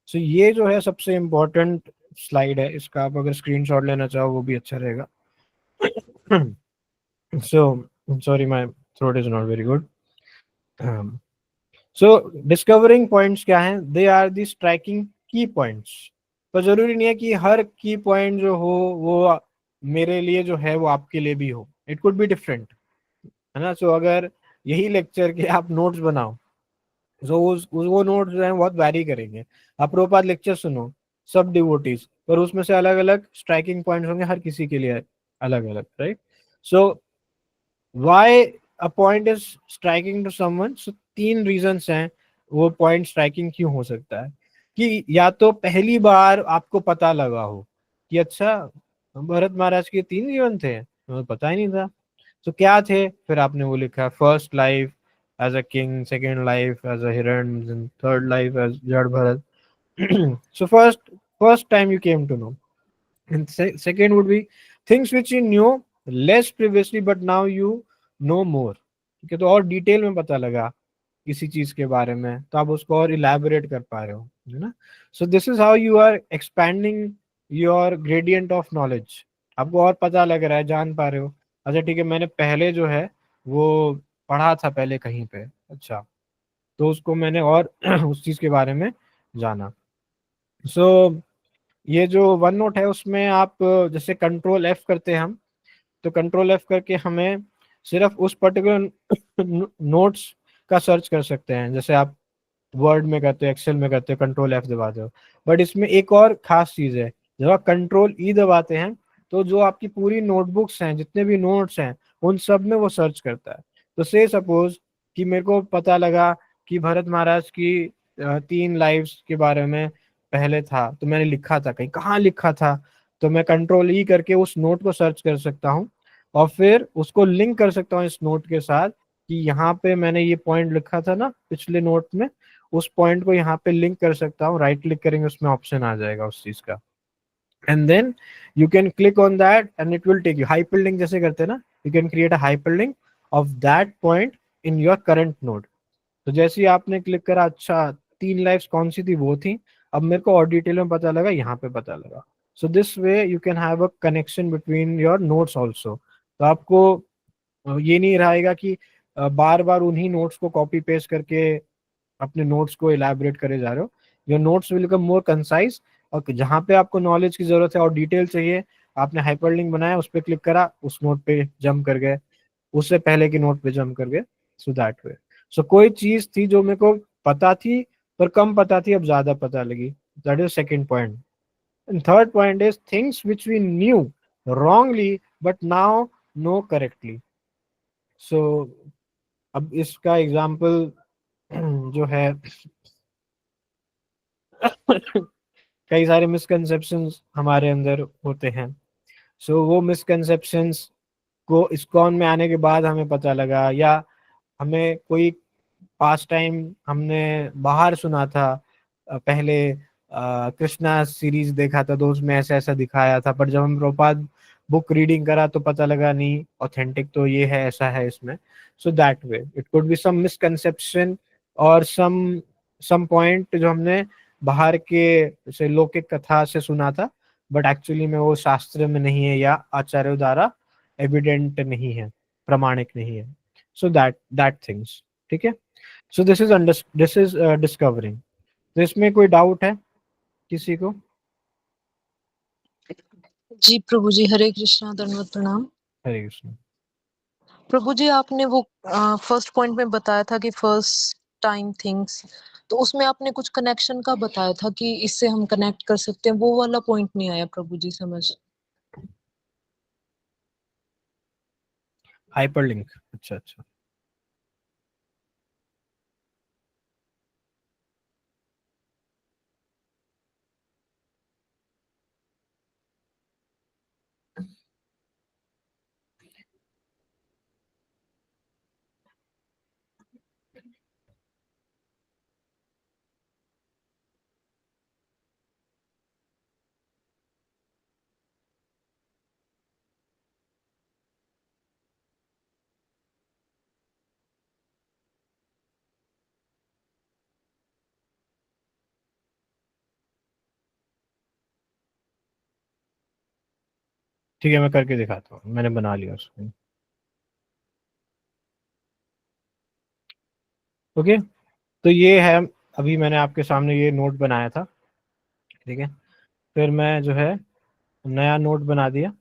So ये जो है सबसे इम्पोर्टेंट स्लाइड है, इसका आप अगर स्क्रीनशॉट लेना चाहो वो भी अच्छा रहेगा। So sorry my throat is not very good. So discovering points क्या हैं? दे आर दी स्ट्राइकिंग की पॉइंट्स। तो जरूरी नहीं है कि हर की पॉइंट जो हो वो मेरे लिए जो है वो आपके लिए भी हो, इट कुड बी डिफरेंट, है ना। सो अगर यही लेक्चर के आप नोट्स बनाओ, जो वो नोट्स जो है बहुत वैरी करेंगे। आप प्रभुपाद लेक्चर सुनो, सब डिवोटीज, पर उसमें से अलग अलग स्ट्राइकिंग पॉइंट्स होंगे हर किसी के लिए अलग अलग, right. So why a point is striking to someone? So 3 reasons हैं वो पॉइंट स्ट्राइकिंग क्यों हो सकता है। कि या तो पहली बार आपको पता लगा हो कि अच्छा भरत महाराज के 3 जीवन थे, तो पता ही नहीं था। तो क्या थे? फिर आपने वो लिखा first life as a king, second life as a Hiran, and third life as Jad Bharat. So first time you came to know, and second would be things which you knew less previously but now you know more. ठीक है, तो और detail में पता लगा किसी चीज के बारे में तो आप उसको और इलेबोरेट कर पा रहे हो, है ना। So this is how you are expanding your gradient of knowledge. आपको और पता लग रहा है, जान पा रहे हो। अच्छा ठीक है, मैंने पहले जो है वो पढ़ा था पहले कहीं पे, अच्छा तो उसको मैंने और उस चीज के बारे में जाना। सो ये जो वन नोट है उसमें आप जैसे कंट्रोल F करते हैं हम, तो कंट्रोल F करके हमें सिर्फ उस पर्टिकुलर नोट्स का सर्च कर सकते हैं। जैसे आप वर्ड में करते हो, एक्सेल में करते हो, कंट्रोल F दबाते हो। बट इसमें एक और खास चीज है, जब आप कंट्रोल E दबाते हैं तो जो आपकी पूरी नोटबुक्स हैं, जितने भी नोट्स हैं, उन सब में वो सर्च करता है। तो से सपोज कि मेरे को पता लगा कि भरत महाराज की 3 लाइव्स के बारे में पहले था, तो मैंने लिखा था कहीं, कहाँ लिखा था, तो मैं कंट्रोल E करके उस नोट को सर्च कर सकता हूँ और फिर उसको लिंक कर सकता हूँ इस नोट के साथ कि यहाँ पे मैंने ये पॉइंट लिखा था ना पिछले नोट में, उस पॉइंट को यहाँ पे लिंक कर सकता हूँ। राइट क्लिक करेंगे उसमें ऑप्शन आ जाएगा उस चीज का, and then you can click on that and it will take you hyperlink जैसे करते हैं ना, you can create a hyperlink of that point in your current node. तो जैसे ही आपने क्लिक करा, अच्छा 3 लाइव्स कौन सी थी, वो थी, अब मेरे को और डिटेल में पता लगा, यहाँ पे पता लगा। So this way you can have a connection between your notes also. तो आपको ये नहीं रहेगा कि बार बार उन्हीं नोट्स को कॉपी पेस्ट करके अपने नोट्स को इलैबोरेट करे जा रहे हो। Your notes will become more concise, और जहाँ पे आपको नॉलेज की जरूरत है और डिटेल चाहिए, आपने हाइपरलिंक बनाया, उस पर क्लिक करा, उस नोट पे जंप कर गए, उससे पहले की नोट पे जंप कर गए। सो दैट वे। सो कोई चीज थी जो मेरे को पता थी पर कम पता थी, अब ज्यादा पता लगी। That is second point. And third point is things which we knew wrongly but now know correctly. So अब इसका एग्जाम्पल जो है कई सारे मिसकंसेप्शंस हमारे अंदर होते हैं। सो वो मिसकंसेप्शंस को इस्कॉन में आने के बाद हमें पता लगा, या हमें कोई पास टाइम हमने बाहर सुना था, पहले कृष्णा सीरीज देखा था तो उसमें ऐसा ऐसा दिखाया था, पर जब हम प्रभुपाद बुक रीडिंग करा तो पता लगा नहीं, ऑथेंटिक तो ये है, ऐसा है इसमें। So that way it could be some misconception और सम पॉइंट जो हमने बाहर के से लौकिक कथा से सुना था, बट एक्चुअली में वो शास्त्र में नहीं है या आचार्यों द्वारा एविडेंट नहीं है, प्रमाणिक नहीं है। सो दैट थिंग्स, ठीक है। सो दिस इज डिस्कवरिंग। तो इसमें कोई डाउट है किसी को? जी प्रभु जी, हरे कृष्णा, दंडवत प्रणाम। हरे कृष्ण। प्रभु जी, आपने वो फर्स्ट पॉइंट में बताया था कि फर्स्ट टाइम थिंग्स, तो उसमें आपने कुछ कनेक्शन का बताया था कि इससे हम कनेक्ट कर सकते हैं, वो वाला पॉइंट नहीं आया प्रभु जी समझ। हाइपरलिंक, अच्छा अच्छा। ठीक है, मैं करके दिखाता हूँ, मैंने बना लिया उसको। ओके, तो ये है, अभी मैंने आपके सामने ये नोट बनाया था, ठीक है। फिर मैं जो है नया नोट बना दिया,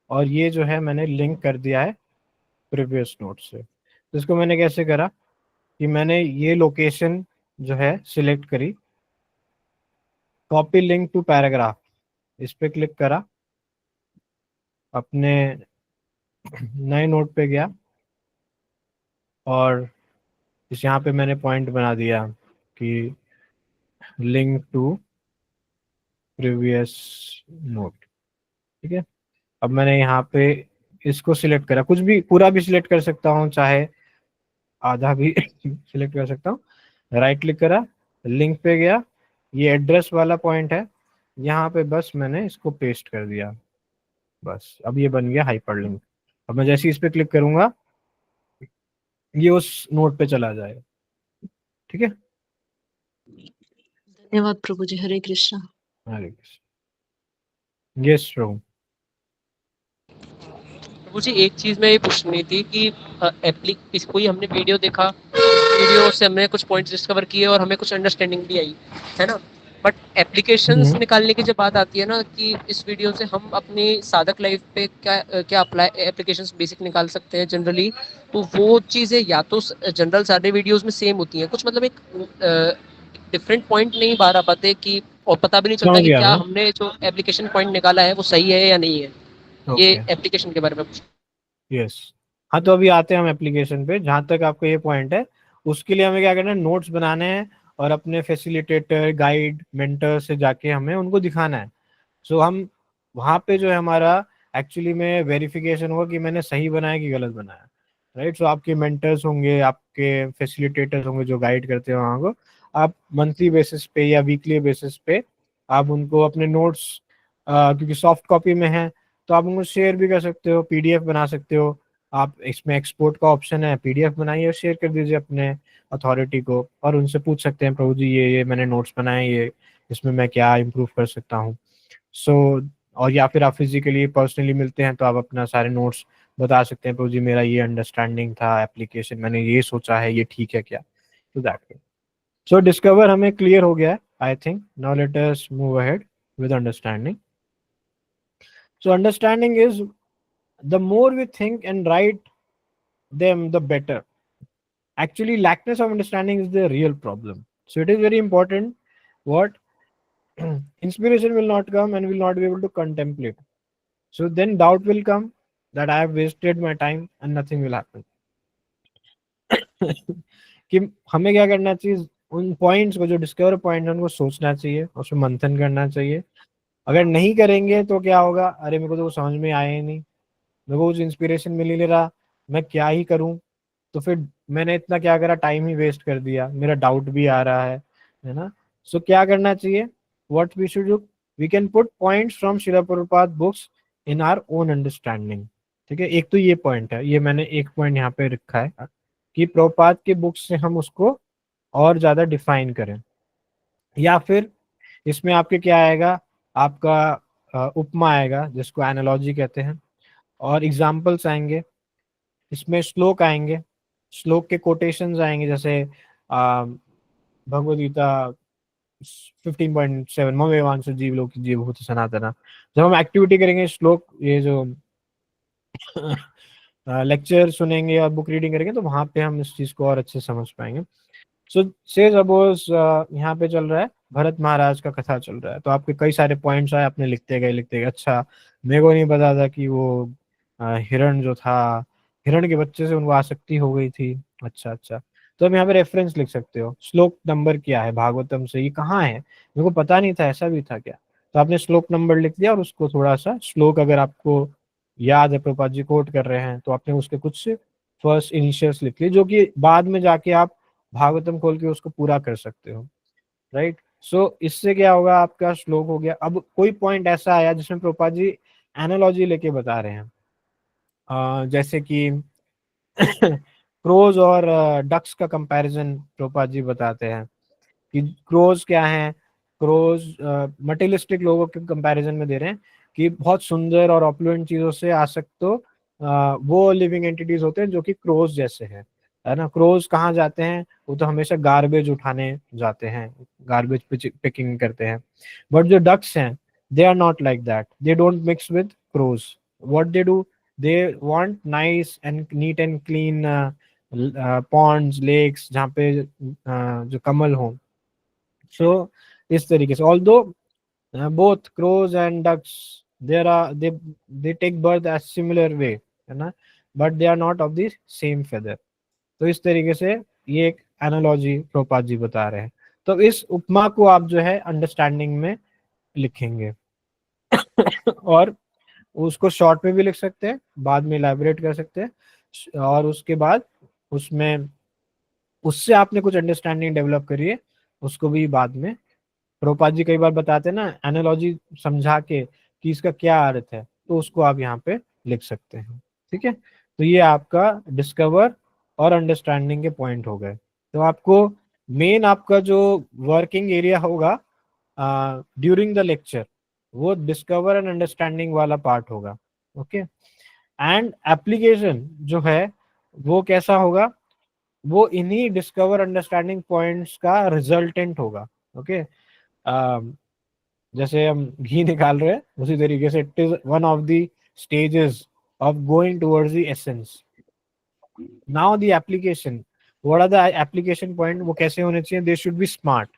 और ये जो है मैंने लिंक कर दिया है प्रीवियस नोट से। तो इसको मैंने कैसे करा कि मैंने ये लोकेशन जो है सिलेक्ट करी, कॉपी लिंक टू पैराग्राफ, इस पे क्लिक करा, अपने नए नोट पे गया, और इस यहाँ पे मैंने पॉइंट बना दिया कि लिंक टू प्रीवियस नोट, ठीक है। अब मैंने यहाँ पे इसको सिलेक्ट करा, कुछ भी पूरा भी सिलेक्ट कर सकता हूँ, चाहे आधा भी सिलेक्ट कर सकता हूँ। राइट क्लिक करा, लिंक पे गया, ये एड्रेस वाला पॉइंट है, यहाँ पे बस मैंने इसको पेस्ट कर दिया, बस अब ये बन गया हाइपरलिंक। अब मैं जैसे ही इस पे क्लिक करूंगा ये उस नोट पे चला जाएगा, ठीक है। धन्यवाद प्रभु जी, हरे कृष्णा। हरे कृष्ण। यस प्रभु। मुझे एक चीज में ये पूछनी थी कि कोई हमने वीडियो देखा, वीडियो से हमने कुछ पॉइंट्स डिस्कवर किए और हमें कुछ अंडरस्टैंडिंग भी आई, है ना। बट एप्लीकेशंस निकालने की जब बात आती है ना, कि इस वीडियो से हम अपनी साधक लाइफ पे क्या अप्लाई एप्लीकेशंस बेसिक निकाल सकते हैं जनरली, तो वो चीज़ें या तो जनरल सारे वीडियोस में सेम होती हैं, कुछ मतलब एक डिफरेंट पॉइंट नहीं बाहर आ पाते कि, और पता भी नहीं चलता समझ कि गया क्या मैं। हमने जो एप्लीकेशन पॉइंट निकाला है वो सही है या नहीं है। ये ओके, एप्लीकेशन के बारे में पूछ। यस। हाँ, तो अभी आते हैं हम एप्लीकेशन पे। जहाँ तक आपका ये पॉइंट है, उसके लिए हमें क्या करना है, नोट्स बनाने हैं और अपने फैसिलिटेटर, गाइड, मेंटर से जाके हमें उनको दिखाना है। सो हम वहाँ पे जो है हमारा एक्चुअली में वेरिफिकेशन होगा कि मैंने सही बनाया कि गलत बनाया, राइट। सो आपके मेंटर्स होंगे, आपके फैसिलिटेटर्स होंगे जो गाइड करते हैं वहाँ को, आप मंथली बेसिस पे या वीकली बेसिस पे आप उनको अपने नोट्स, क्योंकि सॉफ्ट कॉपी में है तो आप उनको शेयर भी कर सकते हो, पीडीएफ बना सकते हो। आप इसमें एक्सपोर्ट का ऑप्शन है, पीडीएफ बनाइए और शेयर कर दीजिए अपने अथॉरिटी को, और उनसे पूछ सकते हैं प्रभु जी ये मैंने नोट्स बनाए, ये इसमें मैं क्या इम्प्रूव कर सकता हूँ। सो और या फिर आप फिजिकली पर्सनली मिलते हैं तो आप अपना सारे नोट्स बता सकते हैं, तो जी मेरा ये अंडरस्टैंडिंग था एप्लीकेशन, मैंने ये सोचा है, ये ठीक है क्या, तो दैट। सो डिस्कवर हमें क्लियर हो गया है I think. Now let us move ahead with understanding. So understanding is the more we think and write them the better. Actually, lackness of understanding is the real problem. So it is very important what inspiration will not come and will not be able to contemplate. So then doubt will come that I have wasted my time and nothing will happen. कि हमें क्या करना चाहिए, उन points को जो discover point है उनको सोचना चाहिए, उसमें मंथन करना चाहिए। अगर नहीं करेंगे तो क्या होगा, अरे मेरे को तो वो समझ में आया ही नहीं, मेरे को कुछ इंस्पिरेशन मिल ही नहीं रहा, मैं क्या ही करूं, तो फिर मैंने इतना क्या करा, टाइम ही वेस्ट कर दिया, मेरा डाउट भी आ रहा है ना। सो क्या करना चाहिए, what we should do, we can put points from Srila Prabhupada books in our own understanding. ठीक है, एक तो ये पॉइंट है, ये मैंने एक पॉइंट यहाँ पे रखा है कि प्रभुपाद के बुक्स से हम उसको और ज्यादा डिफाइन करें। या फिर इसमें आपके क्या आएगा, आपका उपमा आएगा जिसको एनालॉजी कहते हैं, और एग्जाम्पल्स आएंगे, इसमें श्लोक आएंगे, श्लोक के कोटेशंस आएंगे, जैसे भगवद गीता 15.7 ममेवांश जीव लोक जीव भूत सनातना। जब हम एक्टिविटी करेंगे, श्लोक ये जो लेक्चर सुनेंगे और बुक रीडिंग करेंगे, तो वहां पे हम इस चीज को और अच्छे से समझ पाएंगे। सो से सपोज यहाँ पे चल रहा है भरत महाराज का कथा चल रहा है, तो आपके कई सारे पॉइंट्स आए, आपने लिखते गए, अच्छा मेरे को नहीं पता था कि वो हिरण जो था, हिरण के बच्चे से उनको आसक्ति हो गई थी, अच्छा। तो हम यहाँ पे रेफरेंस लिख सकते हो, श्लोक नंबर क्या है भागवतम से, ये कहाँ है, मेरे को पता नहीं था, ऐसा भी था क्या, तो आपने श्लोक नंबर लिख दिया और उसको थोड़ा सा श्लोक अगर आपको याद है, प्रभुपाद जी कोट कर रहे हैं, तो आपने उसके कुछ फर्स्ट इनिशियल्स लिख लिए, जो कि बाद में जाके आप भागवतम खोल के उसको पूरा कर सकते हो, राइट। सो इससे क्या होगा, आपका श्लोक हो गया। अब कोई पॉइंट ऐसा आया जिसमें प्रभुपाद जी एनालॉजी लेके बता रहे हैं, जैसे कि क्रोज और डक्स का कंपैरिजन प्रभुपाद जी बताते हैं कि क्रोज क्या है, क्रोज मटेरियलिस्टिक लोगों के कंपैरिजन में दे रहे हैं कि बहुत सुंदर और ऑप्युलेंट चीजों से आसक्त तो वो लिविंग एंटिटीज होते हैं जो कि क्रोज जैसे है ना। क्रोज कहाँ जाते हैं, वो तो हमेशा गार्बेज उठाने जाते हैं, गार्बेज पिकिंग करते हैं। बट जो डक्स हैं, they are not like that, they don't mix with crows. What they do, they want nice and neat and clean ponds, lakes, जहाँ पे जो कमल हो। सो इस तरीके से, although both crows and ducks, they take birth as similar way, है ना, but they are not of the same feather। तो इस तरीके से ये एक एनालॉजी प्रभुपाद जी बता रहे हैं। तो इस उपमा को आप जो है अंडरस्टैंडिंग में लिखेंगे और उसको शॉर्ट में भी लिख सकते हैं, बाद में इलैबोरेट कर सकते हैं, और उसके बाद उसमें उससे आपने कुछ अंडरस्टैंडिंग डेवलप करी है, उसको भी बाद में प्रभुपाद जी कई बार बताते हैं ना, एनालॉजी समझा के कि इसका क्या अर्थ है, तो उसको आप यहाँ पे लिख सकते हैं। ठीक है, तो ये आपका डिस्कवर और अंडरस्टैंडिंग के पॉइंट हो गए। तो आपको मेन आपका जो वर्किंग एरिया होगा ड्यूरिंग द लेक्चर, वो डिस्कवर एंड अंडरस्टैंडिंग वाला पार्ट होगा। ओके, एंड एप्लीकेशन जो है वो कैसा होगा, वो इन्हीं डिस्कवर अंडरस्टैंडिंग पॉइंट्स का रिजल्टेंट होगा। ओके, जैसे हम घी निकाल रहे हैं, उसी तरीके से it is one of the stages of going towards the essence. Now the application, what are the application point, वो कैसे होने चाहिए, they should be smart.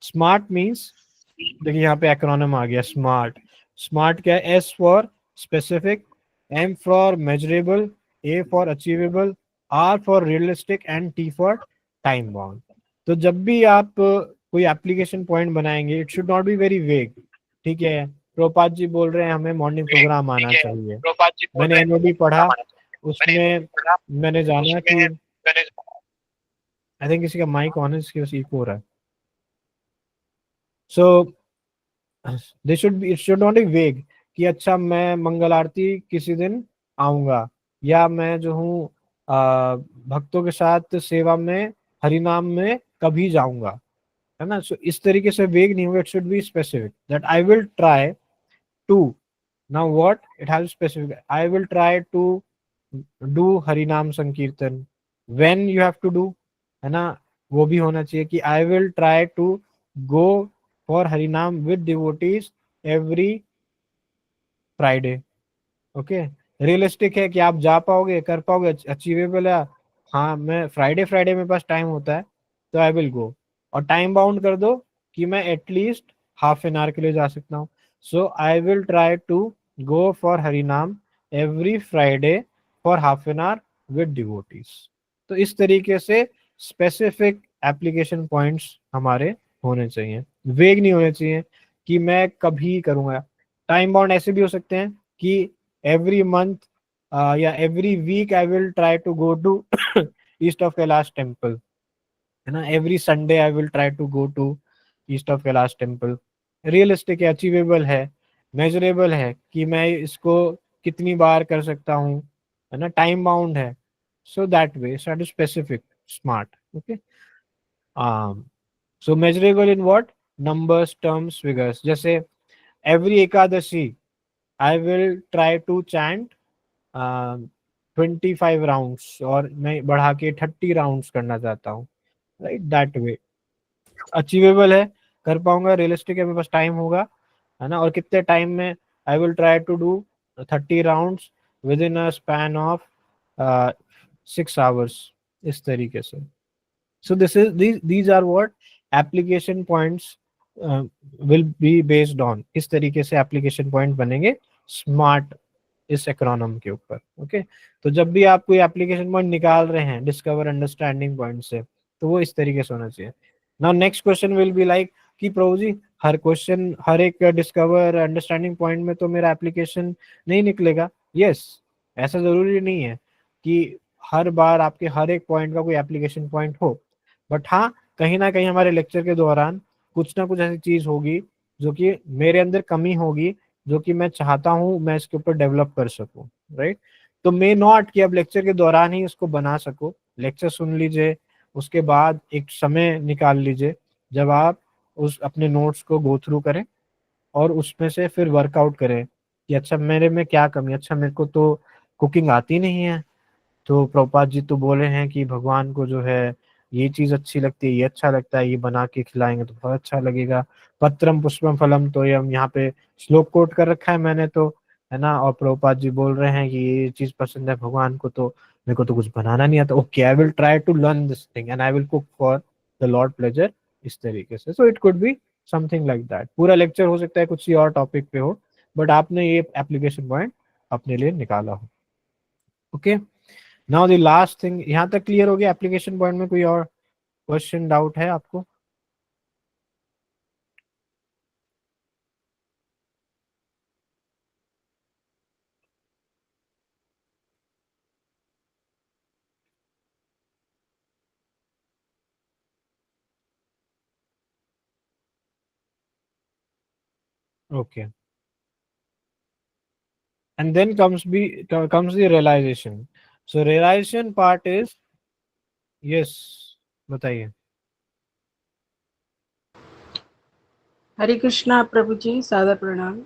Smart means, देखिए यहाँ पे एक्रोनिम आ गया स्मार्ट। स्मार्ट क्या है, S for specific, M for measurable, A for achievable, R for realistic and T for time bound. तो जब भी आप कोई एप्लीकेशन पॉइंट बनाएंगे, it should not be very vague. ठीक है, प्रभुपाद जी बोल रहे हैं हमें मॉर्निंग प्रोग्राम आना चाहिए, मैंने एनओडी पढ़ा, उसमें मैंने जाना कि आई थिंक किसी का माइक ऑन है, इसकी वजह से इको हो रहा है। So they should be, it should not be vague कि अच्छा मैं मंगल आरती किसी दिन आऊंगा, या मैं जो हूँ भक्तों के साथ सेवा में हरिनाम में कभी जाऊंगा, है ना। सो इस तरीके से वेग नहीं होगा, it should be specific that I will try to. Now what? It has specific. I will try to do Harinam Sankirtan. When you have to do, है ना, वो भी होना चाहिए कि I will try to go for Harinam with devotees every Friday. Okay, realistic है कि आप जा पाओगे, कर पाओगे, अचीवेबल है। हाँ, मैं फ्राइडे फ्राइडे मेरे पास टाइम होता है तो आई विल गो। और टाइम बाउंड कर दो कि मैं एटलीस्ट हाफ एन आवर के लिए जा सकता हूँ। So I will try to go for Harinam every Friday for half an hour with devotees. तो इस तरीके से स्पेसिफिक एप्लीकेशन पॉइंट्स हमारे होने चाहिए, वेग नहीं होने चाहिए कि मैं कभी करूँगा। टाइम बाउंड ऐसे भी हो सकते हैं कि every month या every week I will try to go to East of Kailash temple, है ना, every Sunday I will try to go to East of Kailash temple। Realistic है, अचीवेबल है, मेजरेबल है कि मैं इसको कितनी बार कर सकता हूँ, है ना, टाइम बाउंड है। So that way that is specific, smart. Okay, so measurable in what? Numbers, terms, figures. जैसे every Ekadashi I will try to chant 25 rounds और मैं बढ़ा के 30 राउंड्स करना चाहता हूँ, राइट? दैट वे अचीवेबल है, कर पाऊंगा, रियलिस्टिक है, मेरे पास टाइम होगा, है ना, और कितने टाइम में I will try to do 30 rounds within a span of 6 hours, इस तरीके से। So these are what application points will be based on। इस तरीके से application point बनेंगे स्मार्ट इस एक्रोनम के ऊपर। ओके, तो जब भी आप कोई एप्लीकेशन पॉइंट निकाल रहे हैं डिस्कवर अंडरस्टैंडिंग पॉइंट से, तो वो इस तरीके से होना चाहिए। Now next question will be like कि प्रभु जी हर क्वेश्चन, हर एक डिस्कवर अंडरस्टैंडिंग पॉइंट में तो मेरा एप्लीकेशन नहीं निकलेगा। यस, ऐसा जरूरी नहीं है कि हर बार आपके हर एक पॉइंट का कोई एप्लीकेशन पॉइंट हो, बट हाँ, कहीं ना कहीं हमारे लेक्चर के दौरान कुछ ना कुछ ऐसी चीज होगी जो कि मेरे अंदर कमी होगी, जो कि मैं चाहता हूँ मैं इसके ऊपर डेवलप कर सकूं, राइट? तो मे नॉट कि अब लेक्चर के दौरान ही इसको बना सको, लेक्चर सुन लीजिए, उसके बाद एक समय निकाल लीजिए जब आप उस अपने नोट्स को गो थ्रू करें और उसमें से फिर वर्कआउट करें कि अच्छा मेरे में क्या कमी, अच्छा मेरे को तो कुकिंग आती नहीं है, तो प्रभुपाद जी तो बोले हैं कि भगवान को जो है ये चीज अच्छी लगती है, ये अच्छा लगता है, ये बना के खिलाएंगे तो बहुत अच्छा लगेगा। पत्रम पुष्पम फलम, तो ये हम यहाँ पे श्लोक कोट कर रखा है मैंने तो, है ना, और प्रभुपाद जी बोल रहे हैं कि ये चीज पसंद है भगवान को, तो मेरे को तो कुछ बनाना नहीं आता। Okay, I will try to learn this thing and I will cook for the Lord pleasure, इस तरीके से। So it could be something like that. पूरा लेक्चर हो सकता है कुछ और टॉपिक पे हो, बट आपने ये एप्लीकेशन पॉइंट अपने लिए निकाला हो। Okay, now the last thing, यहाँ तक क्लियर हो गया एप्लीकेशन पॉइंट में? कोई और क्वेश्चन, डाउट है आपको? Okay, and then comes the realization. So realization part is, yes, बताइए। हरे कृष्णा प्रभु जी, सादर प्रणाम।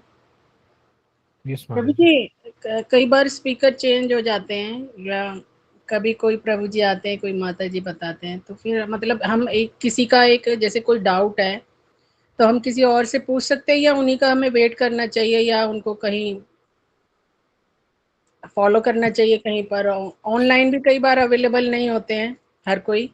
यस प्रभु जी, कई बार स्पीकर चेंज हो जाते हैं या कभी कोई प्रभु जी आते हैं, कोई माता जी बताते हैं, तो फिर मतलब हम एक किसी का एक जैसे कोई डाउट है तो हम किसी और से पूछ सकते हैं या उन्हीं का हमें वेट करना चाहिए या उनको कहीं फॉलो करना चाहिए कहीं पर? ऑनलाइन भी कई बार अवेलेबल नहीं होते हैं हर कोई।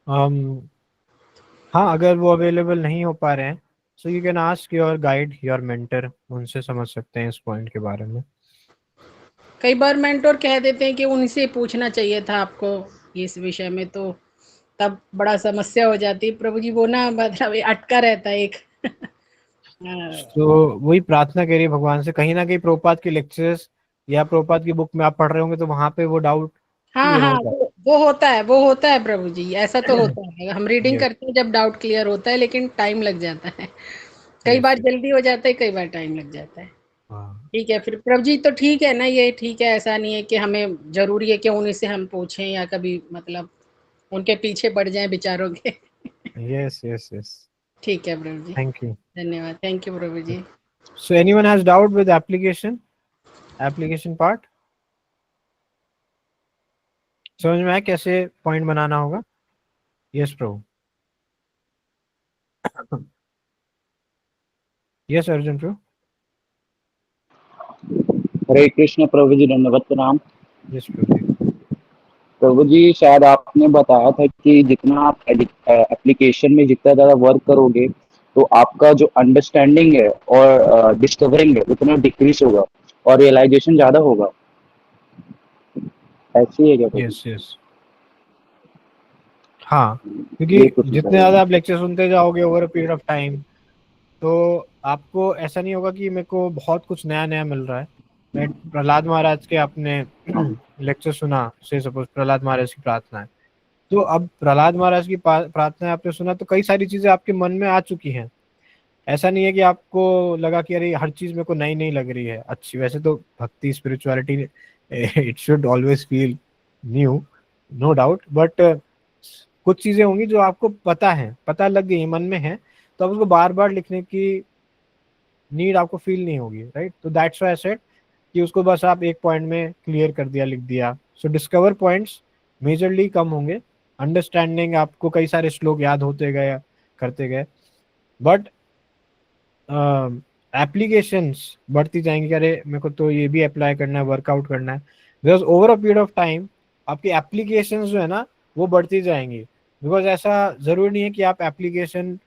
हाँ, अगर वो अवेलेबल नहीं हो पा रहे हैं, सो you can ask your guide, your mentor, उनसे समझ सकते हैं इस पॉइंट के बारे में। कई बार मेंटर कह देते हैं कि उनसे पूछना चाहिए था आपको इस विषय में, तो तब बड़ा समस्या हो जाती है प्रभु जी। वो ना मतलब अटका रहता है एक तो वही प्रार्थना करिए भगवान से, कहीं ना कहीं प्रभुपाद के लेक्चर्स या प्रभुपाद की बुक में आप पढ़ रहे होंगे तो वहां पे वो डाउट हाँ क्लियर हाँ, होगा। वो होता है प्रभु जी, ऐसा तो होता है। हम रीडिंग यस, करते हैं जब डाउट क्लियर होता है, लेकिन टाइम लग जाता है। कई बार यस, जल्दी हो जाता है, कई बार टाइम लग जाता है। हाँ, ठीक है फिर प्रभु जी, तो ठीक है ना, ये ठीक है, ऐसा नहीं है कि हमें जरूरी है कि उन्हीं से हम पूछें या कभी मतलब उनके पीछे पड़ जाएं बेचारों के। Yes, yes, yes. ठीक है प्रभु जी, थैंक यू। धन्यवाद, थैंक यू प्रभु जी। So anyone has doubt with application part? समझ में आया कैसे पॉइंट बनाना होगा? यस प्रभु। यस अर्जुन प्रभु। हरे कृष्ण प्रभु जी, दंडवत प्रणाम। यस प्रभु जी। प्रभु जी, शायद आपने बताया था कि जितना आप एप्लीकेशन में जितना ज़्यादा वर्क करोगे तो आपका जो अंडरस्टैंडिंग है और डिस्कवरिंग है उतना डिक्रीज होगा और रियलाइजेशन ज़्यादा होगा, ऐसी है क्या प्रभु? यस यस, हाँ, ये क्योंकि कुछ जितने ज़्यादा आप लेक्चर सुनते जाओगे over a period of time, तो आपको ऐसा नहीं होगा कि मेरे को बहुत कुछ नया नया मिल रहा है। मैं प्रहलाद महाराज के आपने लेक्चर सुना, से सपोज प्रहलाद महाराज की प्रार्थना है, तो अब प्रहलाद महाराज की प्रार्थना आपने सुना तो कई सारी चीजें आपके मन में आ चुकी हैं। ऐसा नहीं है कि आपको लगा कि अरे हर चीज मेरे को नई नई लग रही है अच्छी। वैसे तो bhakti spirituality it should always feel new, no doubt, but कुछ चीजें होंगी जो आपको पता लग गई मन में है, तो अब उसको बार बार लिखने की नीड आपको फील नहीं होगी, राइट? तो दैट्स व्हाई आई सेड कि उसको बस आप एक पॉइंट में क्लियर कर दिया, लिख दिया। सो डिस्कवर पॉइंट्स मेजरली कम होंगे, अंडरस्टैंडिंग आपको कई सारे श्लोक याद होते गए, करते गए, बट एप्लीकेशंस बढ़ती जाएंगी कि अरे मेरे को तो ये भी अप्लाई करना है, वर्कआउट करना है। Because over a period of time आपकी एप्लीकेशंस जो है ना वो बढ़ती जाएंगी। बिकॉज ऐसा जरूरी नहीं है कि आप एप्लीकेशन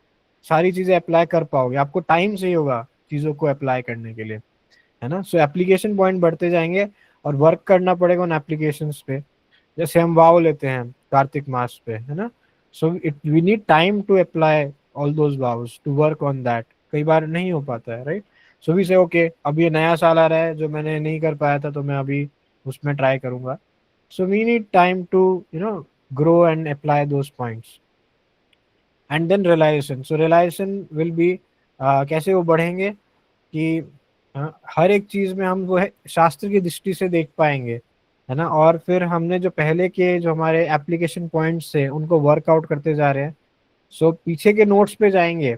सारी चीजें अप्लाई कर पाओगे, आपको टाइम चाहिए होगा चीजों को अप्लाई करने के लिए, है ना? सो एप्लीकेशन पॉइंट बढ़ते जाएंगे और वर्क करना पड़ेगा उन एप्लीकेशंस पे। जैसे हम वाव लेते हैं कार्तिक मास पे, है ना? So it we need time to apply all those vows, to work on that. कई बार नहीं हो पाता है, right? So we say okay, अब ये नया साल आ रहा है जो मैंने नहीं कर पाया था, तो मैं अभी उसमें ट्राई करूंगा। So we need time to grow and apply those points and then realization. So realization will be कैसे वो बढ़ेंगे कि हर एक चीज में हम वो है शास्त्र की दृष्टि से देख पाएंगे, है ना? और फिर हमने जो पहले के जो हमारे एप्लीकेशन पॉइंट्स थे उनको वर्कआउट करते जा रहे हैं। सो पीछे के नोट्स पे जाएंगे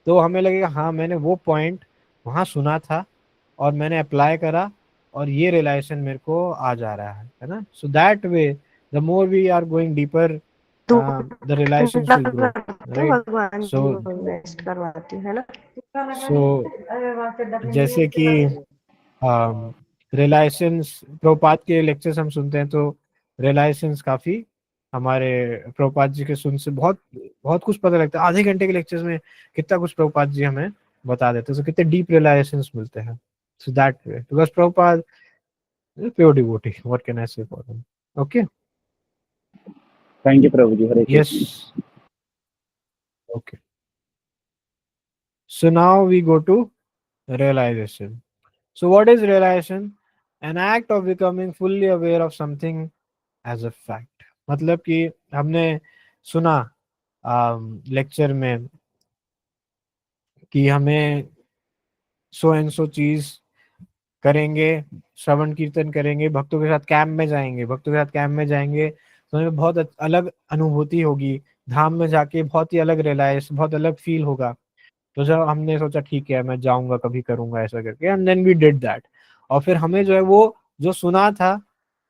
तो हमें लगेगा हाँ मैंने वो पॉइंट वहाँ सुना था और मैंने अप्लाई करा और ये रियलाइजेशन मेरे को आ जा रहा है ना? So that way the more we are going deeper the realizations will grow, right? भगवान जी सो को वेस्ट करवाती हूँ, है ना? सो जैसे कि रिलायंस प्रभुपाद के लेक्चर्स हम सुनते हैं तो रिलायंस काफी हमारे प्रभुपाद जी के सुन से बहुत बहुत कुछ पता लगता है। आधे घंटे के लेक्चर्स में कितना कुछ प्रभुपाद जी हमें बता देते हैं, तो कितने डीप रिलायंस मिलते हैं। So that way because Prabhupada pure devotee, what can I say for him? Okay, thank you Prabhu ji, Hare yes, Krishna. Okay. So now we go to realization. So what is realization? An act of becoming fully aware of something as a fact. मतलब कि हमने सुना lecture में कि हमें so and so चीज करेंगे, श्रवण कीर्तन करेंगे, भक्तों के साथ कैंप में जाएंगे, भक्तों के साथ कैंप में जाएंगे तो हमें बहुत अलग अनुभूति होगी। धाम में जाके बहुत ही अलग रियलाइज, बहुत अलग फील होगा। तो जब हमने सोचा ठीक है मैं जाऊंगा, कभी करूंगा ऐसा करके, and then we did that. और फिर हमें जो है वो जो सुना था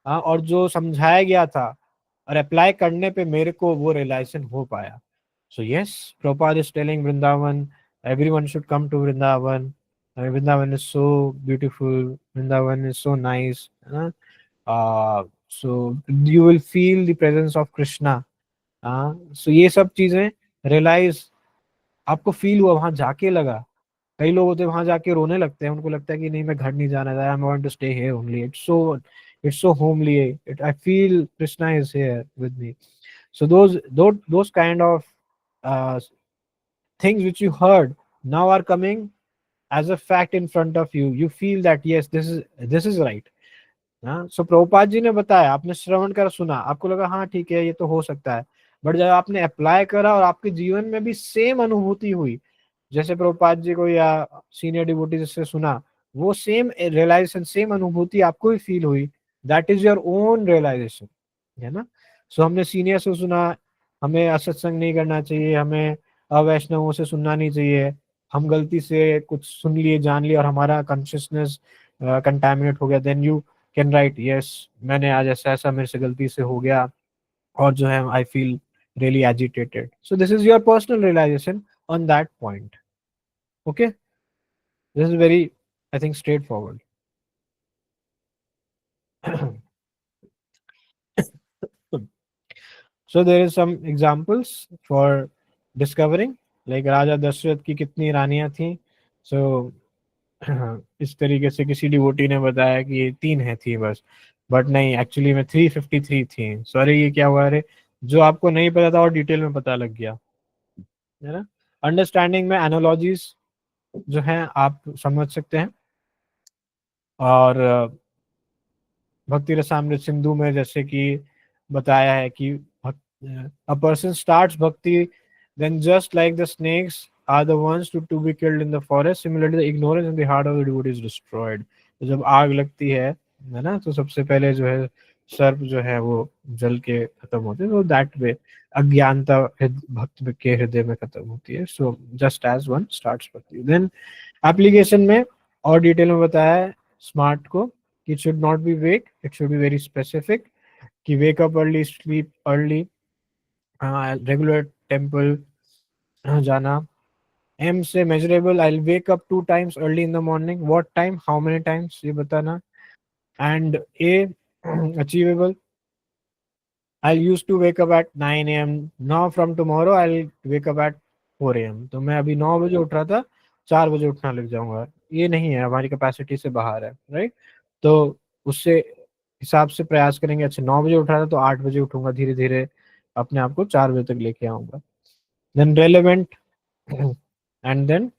और जो समझाया गया था और अप्लाई करने पे मेरे को वो रियलाइजेशन हो पाया। So yes, Prabhupada is telling Vrindavan, everyone should come to Vrindavan. Vrindavan is so beautiful, Vrindavan is so nice, है ना? So you will feel the presence of Krishna. So ये सब चीजें रियलाइज आपको फील हुआ, वहां जाके लगा। कई लोग होते हैं वहां जाके रोने लगते हैं, उनको लगता है कि नहीं मैं घर नहीं जाना, I am want to stay here only, it's so homely, it I feel Krishna is here with me. So those kind of things which you heard now are coming as a fact in front of you. You feel that yes, this is right. हाँ, सो प्रभुपाद जी ने बताया, आपने श्रवण कर सुना, आपको लगा हाँ ठीक है ये तो हो सकता है, बट जब आपने अप्लाई करा और आपके जीवन में भी सेम अनुभूति हुई, जैसे प्रभुपाद जी को या सीनियर डिवोटी से सुना, वो सेम रियलाइजेशन, सेम अनुभूति आपको भी फील हुई, that is your own realization, है ना? सो हमने सीनियर से सुना हमें असत्संग नहीं करना चाहिए, हमें अवैष्णवों से सुनना नहीं चाहिए, हम गलती से कुछ सुन लिए जान लिए और हमारा कॉन्शियसनेस कंटामिनेट हो गया, then you can right yes मैंने आज ऐसा ऐसा मेरे से गलती से हो गया और जो है I feel really agitated. So this is your personal realization on that point. Okay, this is very, I think, straightforward. So there is some examples for discovering, like राजा दशरथ की कितनी रानियां थी. So इस तरीके से किसी डिवोटी ने बताया कि ये 3 है थी बस, बट नहीं, एक्चुअली में 353 थी. सॉरी, ये क्या हुआ रे, जो आपको नहीं पता था और डिटेल में पता लग गया, है ना. अंडरस्टैंडिंग में एनालॉजीज जो हैं आप समझ सकते हैं, और भक्ति रसामृत सिंधु में जैसे कि बताया है कि a person starts bhakti, then just like the snakes are the ones to be killed in the forest, similarly the ignorance in the heart of the devotee is destroyed. तो जब आग लगती है ना, तो सबसे पहले जो है सर्प जो है वो जल के खत्म होते हैं, तो दैट वे अज्ञानता भक्त के हृदय में खत्म होती है. So just as one starts bhakti. Then application में और डिटेल में बताया है स्मार्ट को, it should not be vague, it should be very specific, कि wake up early, sleep early, regular temple जाना. M से measurable, I'll wake up 2 times early in the morning, what time, how many times, ये बताना. And A achievable, I'll used to wake up at 9 a.m. now from tomorrow I'll wake up at 4 a.m. तो मैं अभी 9 बजे उठ रहा था, 4 बजे उठना लग जाऊंगा, ये नहीं है, हमारी कैपेसिटी से बाहर है, राइट. तो उससे हिसाब से प्रयास करेंगे. अच्छा, 9 बजे उठ रहा था तो 8 बजे उठूंगा, धीरे धीरे अपने आप को 4 बजे तक लेके आऊंगा. Then relevant and then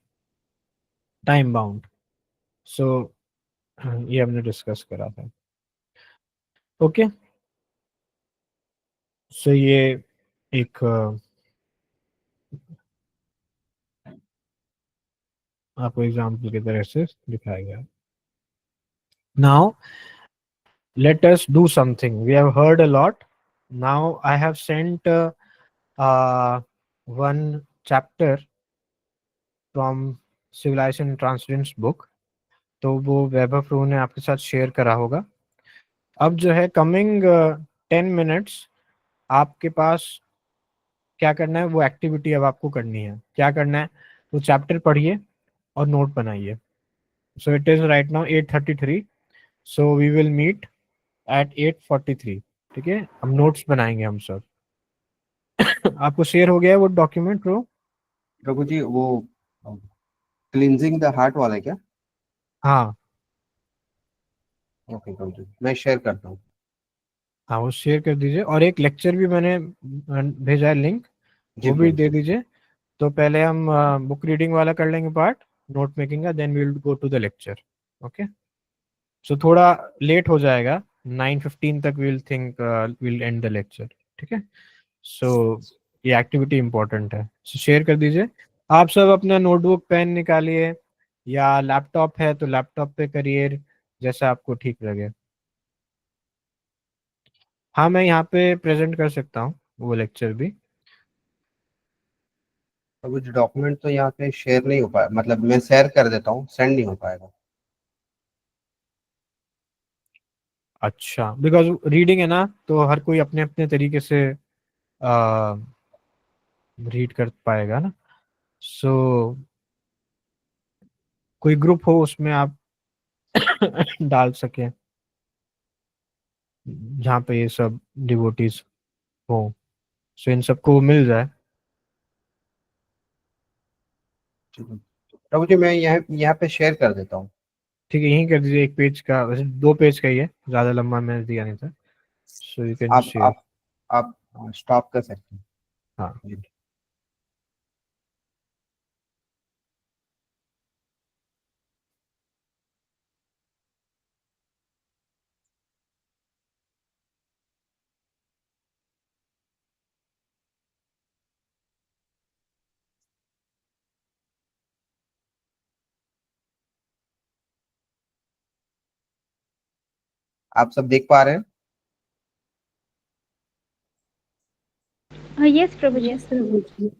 time bound. So ये हमने डिस्कस करा था. ओके, सो ये एक आपको एग्जाम्पल की तरह से दिखाया गया. Now let us do something. We have heard a lot. Now I have sent one chapter from Civilization and Transcendence book. तो वो वैभव प्रभु ने आपके साथ शेयर करा होगा. अब जो है कमिंग 10 मिनट्स आपके पास क्या करना है, वो एक्टिविटी अब आपको करनी है. क्या करना है, वो चैप्टर पढ़िए और नोट बनाइए. So it is right now 8:33, so we will meet at 8:43. ठीक है, हम नोट्स बनाएंगे हम सब. आपको शेयर हो गया है वो डॉक्यूमेंट प्रो? प्रभु जी वो क्लींजिंग द हार्ट वाला है क्या? हाँ ओके प्रभु जी, मैं शेयर करता हूँ. हाँ, वो शेयर कर दीजिए. और एक लेक्चर भी मैंने भेजा है लिंक, वो भी दे दीजिए. तो पहले हम बुक रीडिंग वाला कर लेंगे पार्ट, नोट मेकिंग का, then we will go to the lecture. Okay, so थोड़ा लेट हो जाएगा, 9:15 तक will think will end the lecture. ठीक है, सो ये एक्टिविटी इंपॉर्टेंट है. सो शेयर कर दीजिए. आप सब अपना नोटबुक पेन निकालिए, या लैपटॉप है तो लैपटॉप पे करिए, जैसा आपको ठीक लगे. हाँ, मैं यहाँ पे प्रेजेंट कर सकता हूँ वो लेक्चर भी. प्रभु जी डॉक्यूमेंट तो यहाँ पे शेयर नहीं हो पाया, मतलब मैं शेयर कर देता हूँ, सेंड नहीं हो पाएगा. अच्छा, बिकॉज रीडिंग है ना, तो हर कोई अपने अपने तरीके से रीड कर पाएगा ना. सो कोई ग्रुप हो उसमें आप डाल सकें जहाँ पे ये सब डिवोटीज हो, सो इन सबको मिल जाए. प्रभु जी मैं यहाँ पे शेयर कर देता हूँ. ठीक है, यहीं कर दीजिए. एक पेज का, वैसे 2 पेज का ही है, ज़्यादा लंबा मैंने दिया नहीं था. सो यू कैन आप शेयर. आप आप स्टॉप कर सकते हैं. हाँ, जी. आप सब देख पा रहे हैं? Yes, Prabhuji.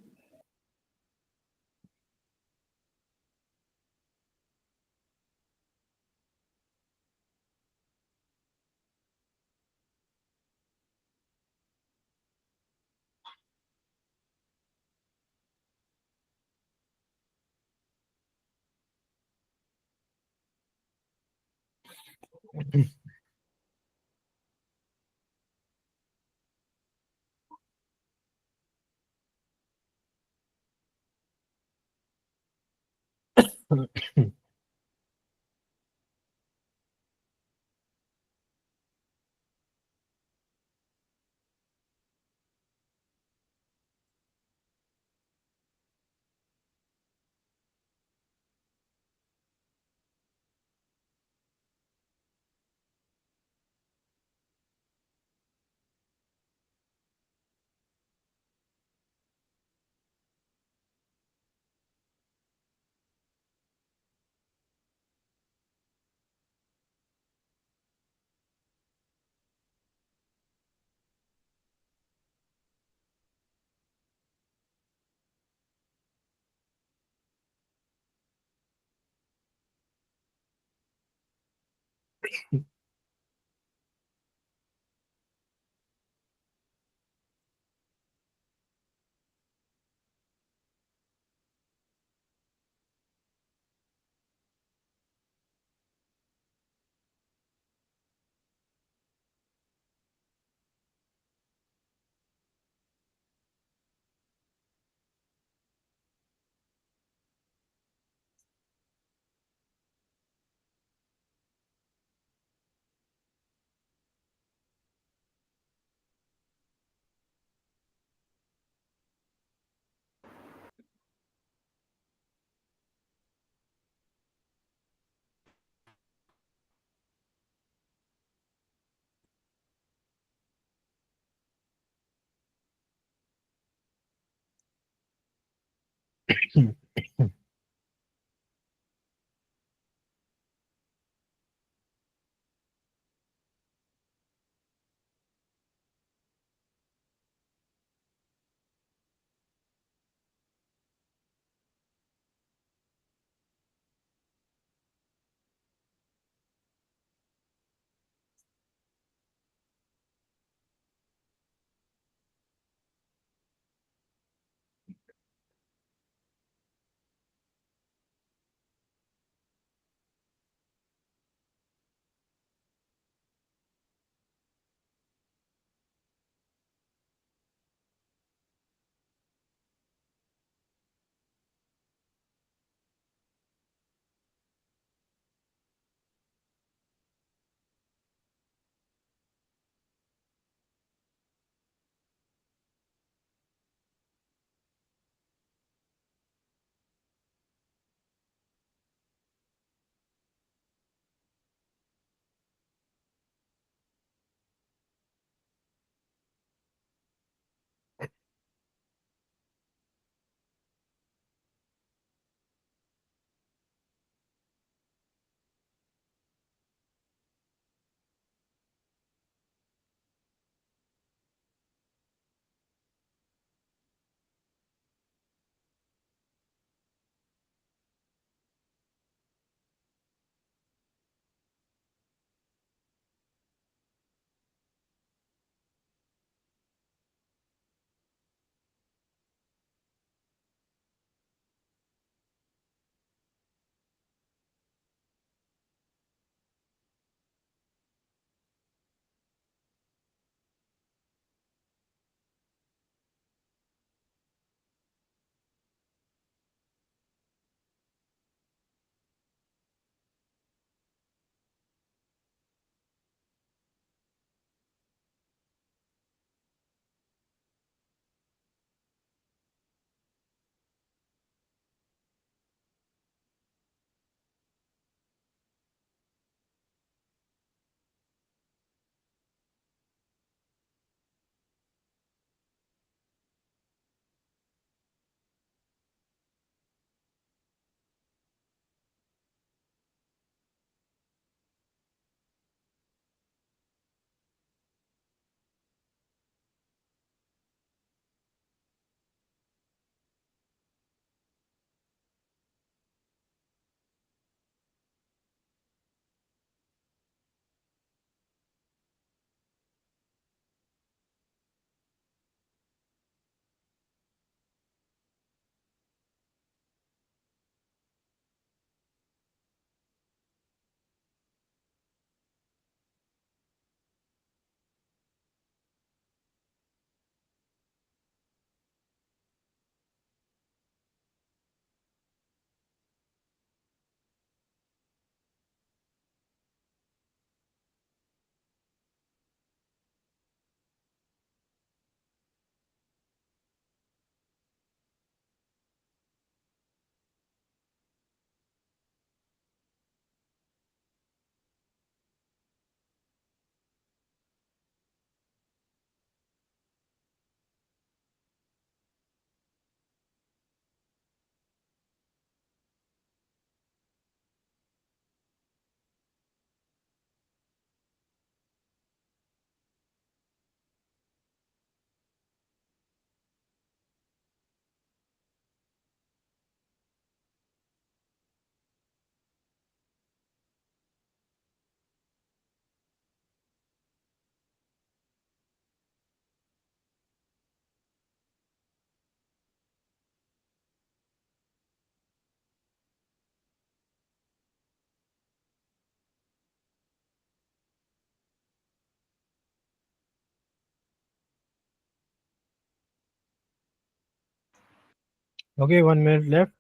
Okay, 1 minute left.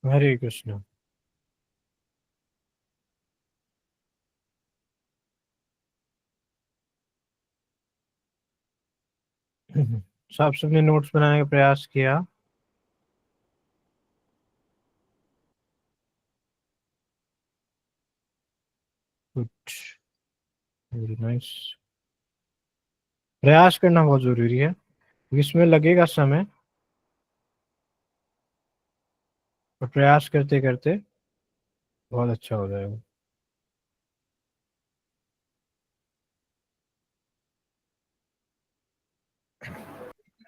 हरे कृष्ण। सब सबने नोट्स बनाने का प्रयास किया। Good, very nice. प्रयास करना बहुत जरूरी है, इसमें लगेगा समय, और प्रयास करते करते बहुत अच्छा हो जाएगा।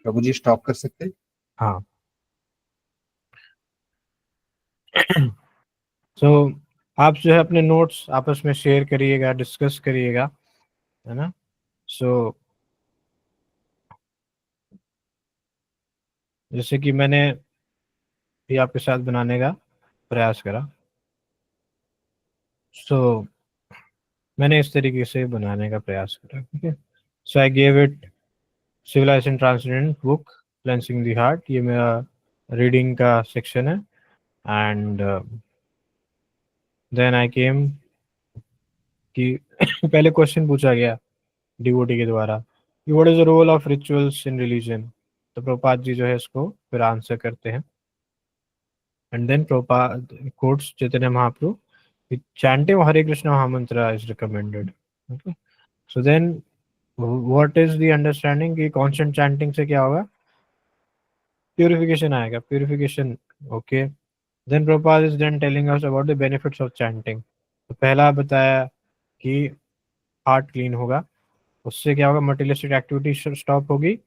प्रभु जी स्टॉप कर सकते हैं? हाँ। सो आप जो है अपने नोट्स आपस में शेयर करिएगा, डिस्कस करिएगा, है ना। सो जैसे कि मैंने भी आपके साथ बनाने का प्रयास करा, सो मैंने इस तरीके से बनाने का प्रयास करा। ठीक है। So I gave it civilisation transcendent book cleansing the heart, ये मेरा रीडिंग का सेक्शन है। एंड देन आई केम कि पहले क्वेश्चन पूछा गया डिवोटी के द्वारा कि what is the role of rituals in religion. तो प्रभुपाद जी जो है इसको फिर आंसर करते हैं। And then Prabhupada quotes Chaitanya Mahaprabhu chanting Hare Krishna mahamantra is recommended. Okay, so then what is the understanding कि कांस्टेंट चैंटिंग से क्या होगा, प्यूरिफिकेशन आएगा, purification. Okay, then Prabhupada is then telling us about the benefits of chanting. तो पहला बताया कि हार्ट क्लीन होगा, उससे क्या होगा, मटेरियलिस्टिक एक्टिविटी स्टॉप होगी,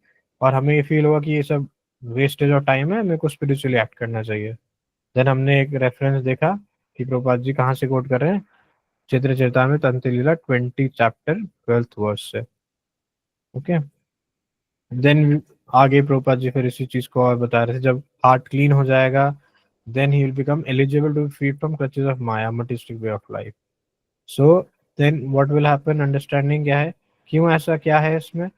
और हमें ये फील होगा कि ये सब वेस्टेज ऑफ टाइम है, मेरे को स्पिरिचुअली एक्ट करना चाहिए। देन हमने एक रेफरेंस देखा कि प्रभुपाद जी कहाँ से कोट कर रहे हैं, चित्र चरितामृत अंत्य लीला 20 चैप्टर 12th वर्स से। ओके, देन आगे प्रभुपाद जी फिर इसी चीज को और बता रहे थे, जब हार्ट क्लीन हो जाएगा then he will become eligible to free from crutches of maya materialistic way of life. So then what will happen, understanding क्या है, क्यों ऐसा क्या है इसमें,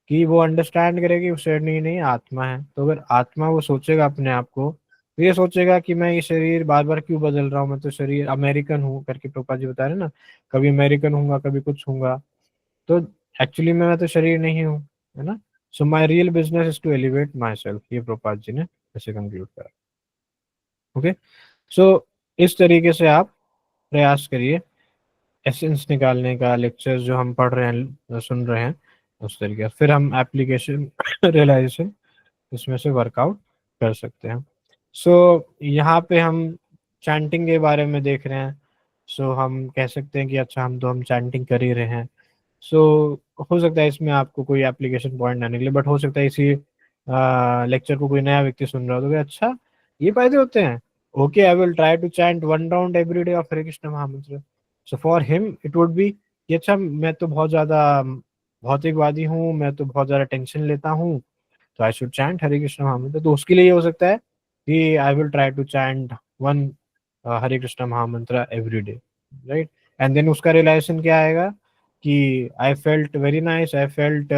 कि वो अंडरस्टैंड करेगी वो शरीर नहीं नहीं आत्मा है। तो अगर आत्मा वो सोचेगा अपने आप को, तो ये सोचेगा कि मैं ये शरीर बार बार क्यों बदल रहा हूँ, मैं तो शरीर अमेरिकन हूँ करके प्रभुपाद जी बता रहे हैं ना, कभी अमेरिकन हूँगा कभी कुछ हूँगा, तो एक्चुअली मैं तो शरीर नहीं हूँ, है ना। So my real business is to elevate my self, ये प्रभुपाद जी ने ऐसे कंक्लूड करा। ओके, सो इस तरीके से आप प्रयास करिए एसेंस निकालने का, लेक्चर जो हम पढ़ रहे हैं सुन रहे हैं उस तरीके, फिर हम एप्लीकेशन रियलाइजेशन इसमें से वर्कआउट कर सकते हैं। सो यहाँ पे हम चैंटिंग के बारे में देख रहे हैं। सो हम कह सकते हैं कि अच्छा हम चैंटिंग कर ही रहे हैं। सो हो सकता है इसमें आपको कोई एप्लीकेशन पॉइंट ना निकले, बट हो सकता है इसी लेक्चर को कोई नया व्यक्ति सुन रहा हो तो कि अच्छा ये फायदे होते हैं। Okay, I will try to chant 1 round every day of Hare Krishna mahamantra. So for him it would be कि अच्छा मैं तो बहुत ज्यादा भौतिकवादी हूँ, मैं तो बहुत ज्यादा टेंशन लेता हूँ, तो I should chant Hare Krishna mahamantra. तो उसके लिए ये हो सकता है कि I will try to chant 1 Hare Krishna mahamantra every day, right. And then उसका रियलाइजेशन क्या आएगा कि I felt very nice, I felt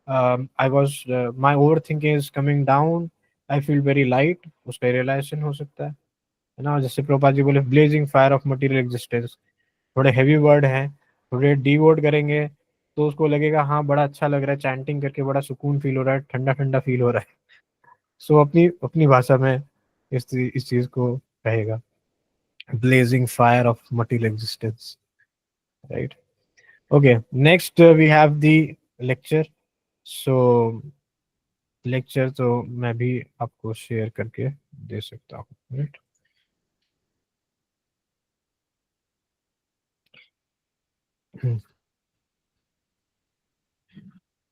I was my overthinking is coming down. I feel very light. उसका रियलाइजेशन हो सकता है ना? जैसे प्रभुपाद जी बोले blazing fire of material existence, थोड़े हैवी वर्ड हैं, थोड़े डीवर्ड करेंगे तो उसको लगेगा हाँ बड़ा अच्छा लग रहा है, चैंटिंग करके बड़ा सुकून फील हो रहा है, ठंडा ठंडा फील हो रहा है। सो अपनी अपनी भाषा में इस चीज को कहेगा blazing fire of material existence, right? Okay, next we have the lecture. So lecture तो मैं भी आपको शेयर करके दे सकता हूँ, right?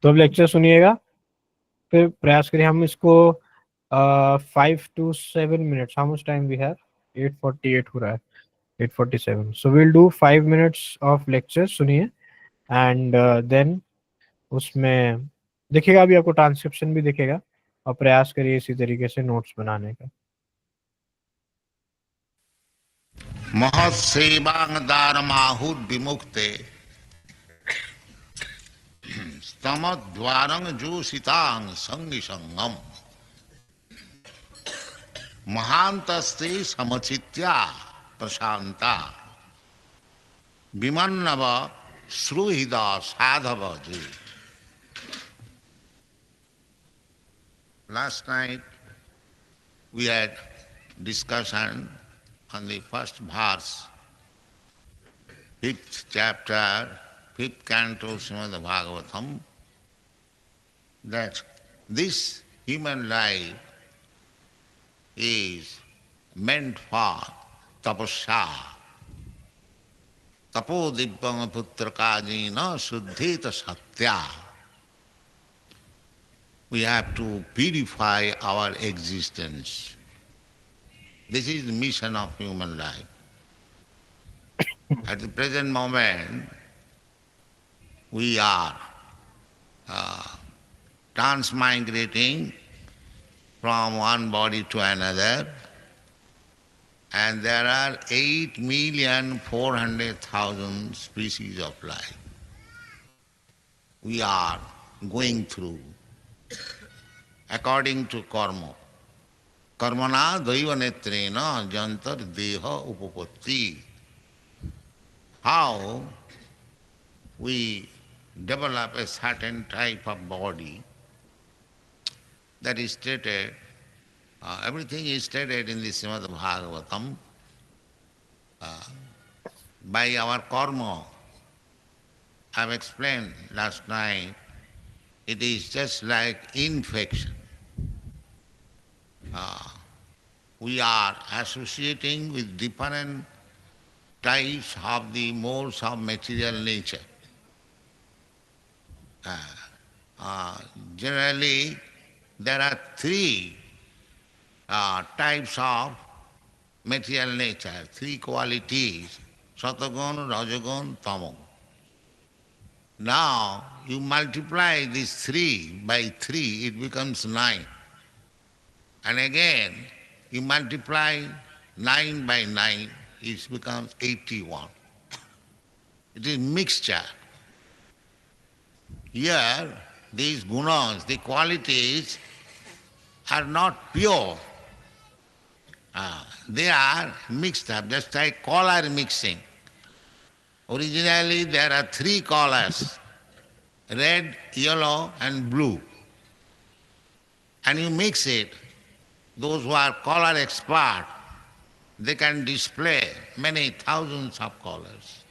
तो अब लेक्चर सुनिएगा, फिर प्रयास करिए हम इसको 5 to 7 minutes, how much time we have? 8:48 हो रहा है, 8:47, so we'll do 5 minutes of lecture, सुनिए, and then उसमें दिखेगा भी, आपको ट्रांसक्रिप्शन भी दिखेगा, और प्रयास करिए इसी तरीके से नोट्स बनाने का। महत्सेवांग दारमाहुर विमुक्ते स्तमद्वारंग जोषितांग संगी संगम महांतस्ते समचित्या प्रशांता विमन्नव श्रुहिदा साधव जी। Last night we had discussion on the first verse, 5th chapter, 5th canto Srimad Bhagavatam, that this human life is meant for tapasya. Tapo dibbang putrakajina suddhita satya. We have to purify our existence. This is the mission of human life. At the present moment, we are transmigrating from one body to another, and there are 8,400,000 species of life. We are going through according to karma. Karmana daiva netrena jantar deha upapatti. How we develop a certain type of body, that is stated, everything is stated in the Srimad Bhagavatam. By our karma, I have explained last night, it is just like infection. We are associating with different types of the modes of material nature. Generally, there are three types of material nature, three qualities, Satagun, Rajagun, Tamogun. Now, you multiply these three by 3, it becomes 9. And again, you multiply 9 by 9, it becomes 81. It is mixture. Here, these gunas, the qualities, are not pure. They are mixed up, just like color mixing. Originally, there are 3 colors, red, yellow, and blue. And you mix it. Those who are color expert, they can display many thousands of colors.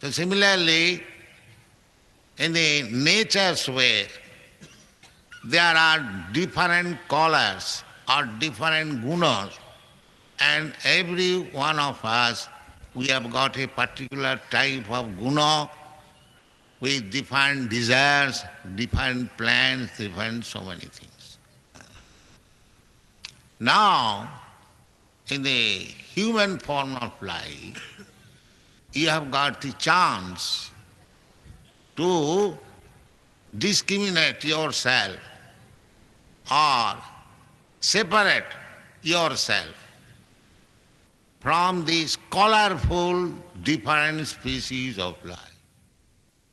So similarly, in the nature's way, there are different colors or different gunas, and every one of us, we have got a particular type of guna with different desires, different plans, different so many things. Now, in the human form of life, you have got the chance to discriminate yourself or separate yourself from these colorful different species of life.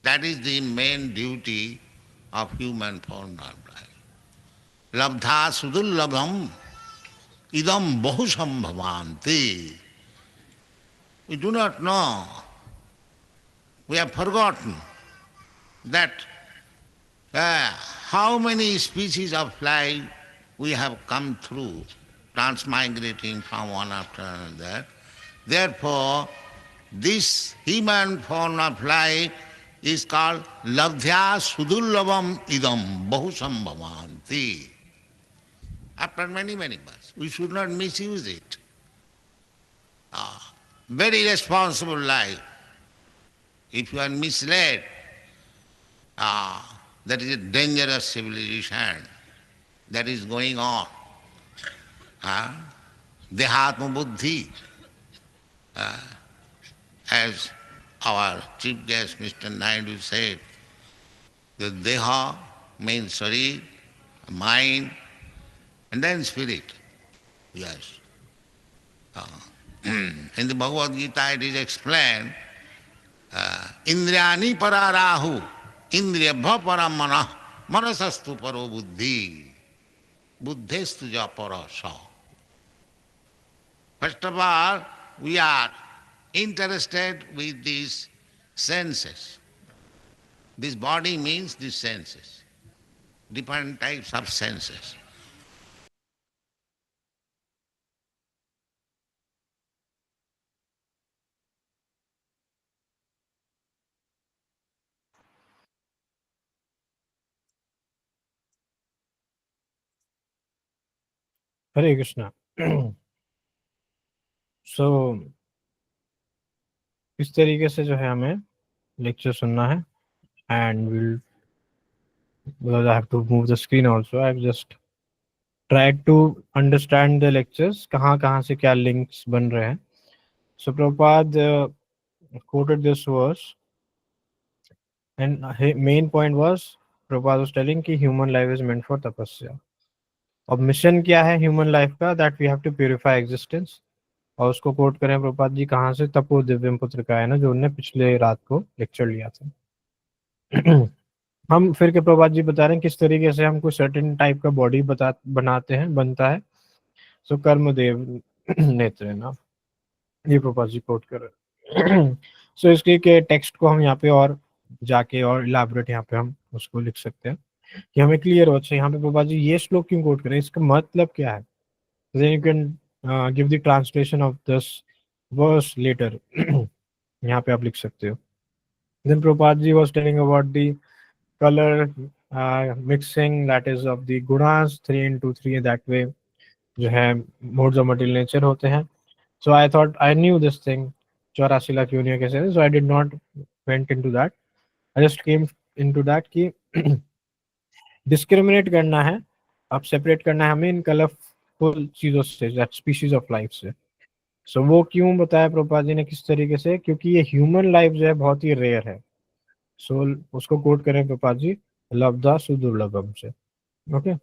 That is the main duty of human form of life. Labdha sudurlabham idam bahusambhavanti. We do not know. We have forgotten that how many species of life we have come through, transmigrating from one after another. Therefore, this human form of life is called labdhya sudurlabham idam bahusambhavanti. After many, many births, we should not misuse it. Very responsible life. If you are misled, that is a dangerous civilization that is going on. Dehatma buddhi. As our chief guest Mr. Naidu said, the deha means sharir, mind, and then spirit. Yes. In the Bhagavad Gita it is explained, Indriyani pararahu, indriyabha paramana, manasastu paro buddhi, buddhestu ja parasa. First of all, we are interested with these senses. This body means these senses, different types of senses. हरे कृष्णा. सो इस तरीके से जो है हमें lecture सुनना है. And will, because I have to move the screen also, I've just tried to understand the lectures, कहाँ से क्या links बन रहे हैं. So Prabhupada quoted this verse, and his main point was, Prabhupada was telling कि human life is meant for tapasya. अब mission क्या है ह्यूमन लाइफ का? That we have to purify existence. और उसको कोट करें प्रभुपाद जी कहाँ से? तपो दिव्यम पुत्र का है ना, जो उन्होंने पिछले रात को लेक्चर लिया था. हम फिर के प्रभुपाद जी बता रहे हैं किस तरीके से हम कोई सर्टेन टाइप का बॉडी बनाते हैं, बनता है. सो कर्मदेव नेत्र ना, ये प्रभुपाद जी कोट कर रहे हैं. सो इसके के टेक्स्ट को हम यहाँ पे और जाके और इलाबोरेट यहाँ पे हम उसको लिख सकते हैं कि हमें क्लियर हो. अच्छा, यहाँ पे प्रभुपाद जी ये श्लोक क्यों कोट करें, इसका मतलब क्या है? Then you can give the translation of this verse later. यहाँ पे आप लिख सकते हो. Then Prabhupada ji was telling about the color mixing, that is of the gunas 3 into 3. That way जो है modes of material nature होते हैं. So I thought I knew this thing, 84 lakh योनियां कैसे हैं. So I did not went into that. I just came into that कि discriminate करना है, अब सेपरेट करना है हमें इन कलरफुल चीज़ों से, दैट स्पीशीज ऑफ लाइफ से. सो वो क्यों बताया प्रभुपाद जी ने, किस तरीके से? क्योंकि ये ह्यूमन लाइफ जो है बहुत ही रेयर है. सो उसको कोट करें प्रभुपाद जी, लब्धा सुदुर्लभम से. ओके,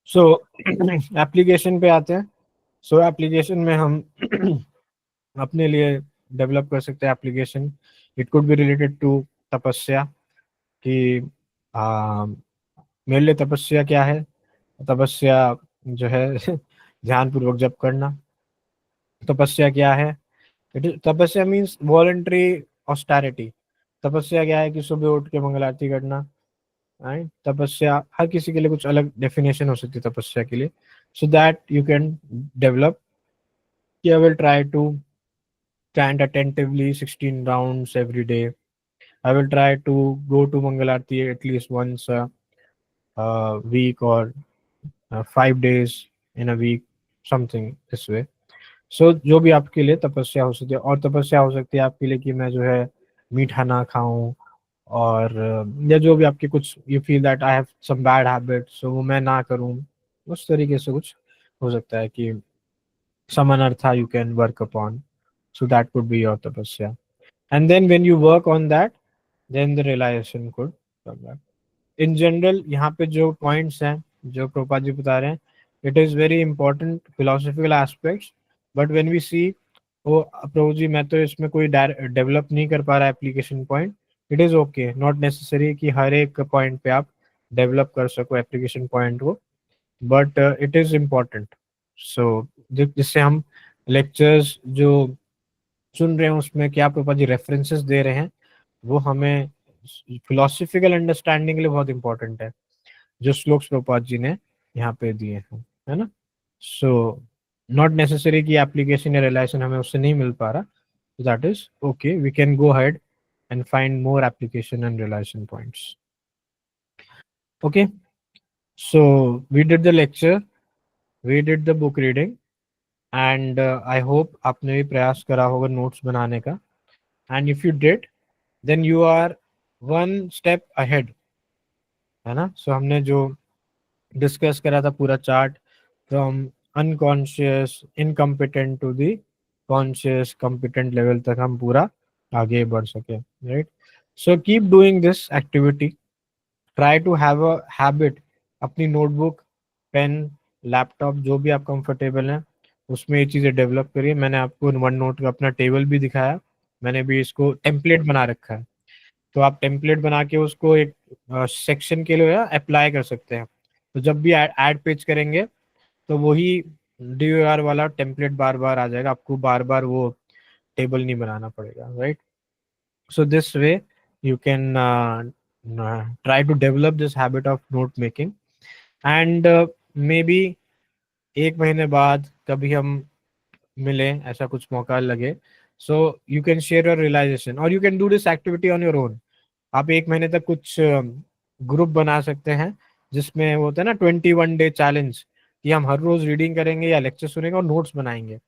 सो एप्लीकेशन पे आते हैं. सो एप्लीकेशन में हम अपने लिए डेवलप कर सकते हैं application. It could be related to tapasya, कि मेरे लिए तपस्या क्या है? तपस्या जो है ध्यान पूर्वक जप करना. तपस्या क्या है? तपस्या मीन्स वॉलंटरी ऑस्टेरिटी. तपस्या क्या है? कि सुबह उठ के मंगल आरती करना. राइट, तपस्या हर किसी के लिए कुछ अलग डेफिनेशन हो सकती है तपस्या के लिए. So that you can develop कि I will try to chant attentively 16 rounds every day. I will try to go to Mangal Aarti at least once a week, or 5 days in a week, something this way. So जो भी आपके लिए तपस्या हो सकती है. और तपस्या हो सकती है आपके लिए कि मैं जो है मीठा ना खाऊं, और या जो भी आपके कुछ you feel that I have some bad habits, so वो मैं ना करूं. उस तरीके से कुछ हो सकता है कि some anartha you can work upon. So that could be your tapasya. And then when you work on that, then the realization could come back. In general, यहाँ पे जो points हैं जो प्रभुपाद जी बता रहे हैं, it is very important philosophical aspects. But when we see, ओ प्रभु जी मैं तो इसमें कोई डेवलप नहीं कर पा रहा application point, it is okay, not necessary कि हर एक पॉइंट पे आप डेवलप कर सको एप्लीकेशन पॉइंट को, बट इट इज़ इम्पॉर्टेंट। सो जिससे हम लेक्चर्स जो सुन रहे हैं उसमें क्या प्रभुपाद जी रेफरेंसेस दे रहे हैं, वो हमें फिलोसफिकल अंडरस्टैंडिंग के लिए बहुत इंपॉर्टेंट है, जो श्लोक प्रभुपाद जी ने यहाँ पे दिए हैं, है ना। सो नॉट नेसेसरी कि एप्लीकेशन या रिलेशन हमें उससे नहीं मिल पा रहा, that is okay, we can go ahead and find more application and relation points. Okay, so we did the lecture, we did the book reading, and I hope आपने भी प्रयास करा होगा notes बनाने का, and if you did then you are one step ahead, है ना। so हमने जो डिस्कस करा था पूरा chart, from unconscious incompetent to the conscious competent level तक हम पूरा आगे बढ़ सके, right. So keep doing this activity, try to have a habit, अपनी नोटबुक, पेन, लैपटॉप जो भी आप कंफर्टेबल हैं उसमें ये चीज़ें डेवलप करिए। मैंने आपको वन नोट का अपना टेबल भी दिखाया, मैंने भी इसको टेम्पलेट बना रखा है, तो आप टेम्पलेट बना के उसको एक सेक्शन के लिए अप्लाई कर सकते हैं। तो जब भी ऐड पेज करेंगे तो वही DOR वाला टेम्पलेट बार बार आ जाएगा, आपको बार बार वो टेबल नहीं बनाना पड़ेगा, right. So this way you can try to develop this habit of note making, and maybe एक महीने बाद कभी हम मिले, ऐसा कुछ मौका लगे, so you can share your realisation और you can do this activity on your own. आप एक महीने तक कुछ ग्रुप बना सकते हैं जिसमें वो होता है ना 21 डे चैलेंज, कि हम हर रोज रीडिंग करेंगे या लेक्चर सुनेंगे और नोट्स बनाएंगे,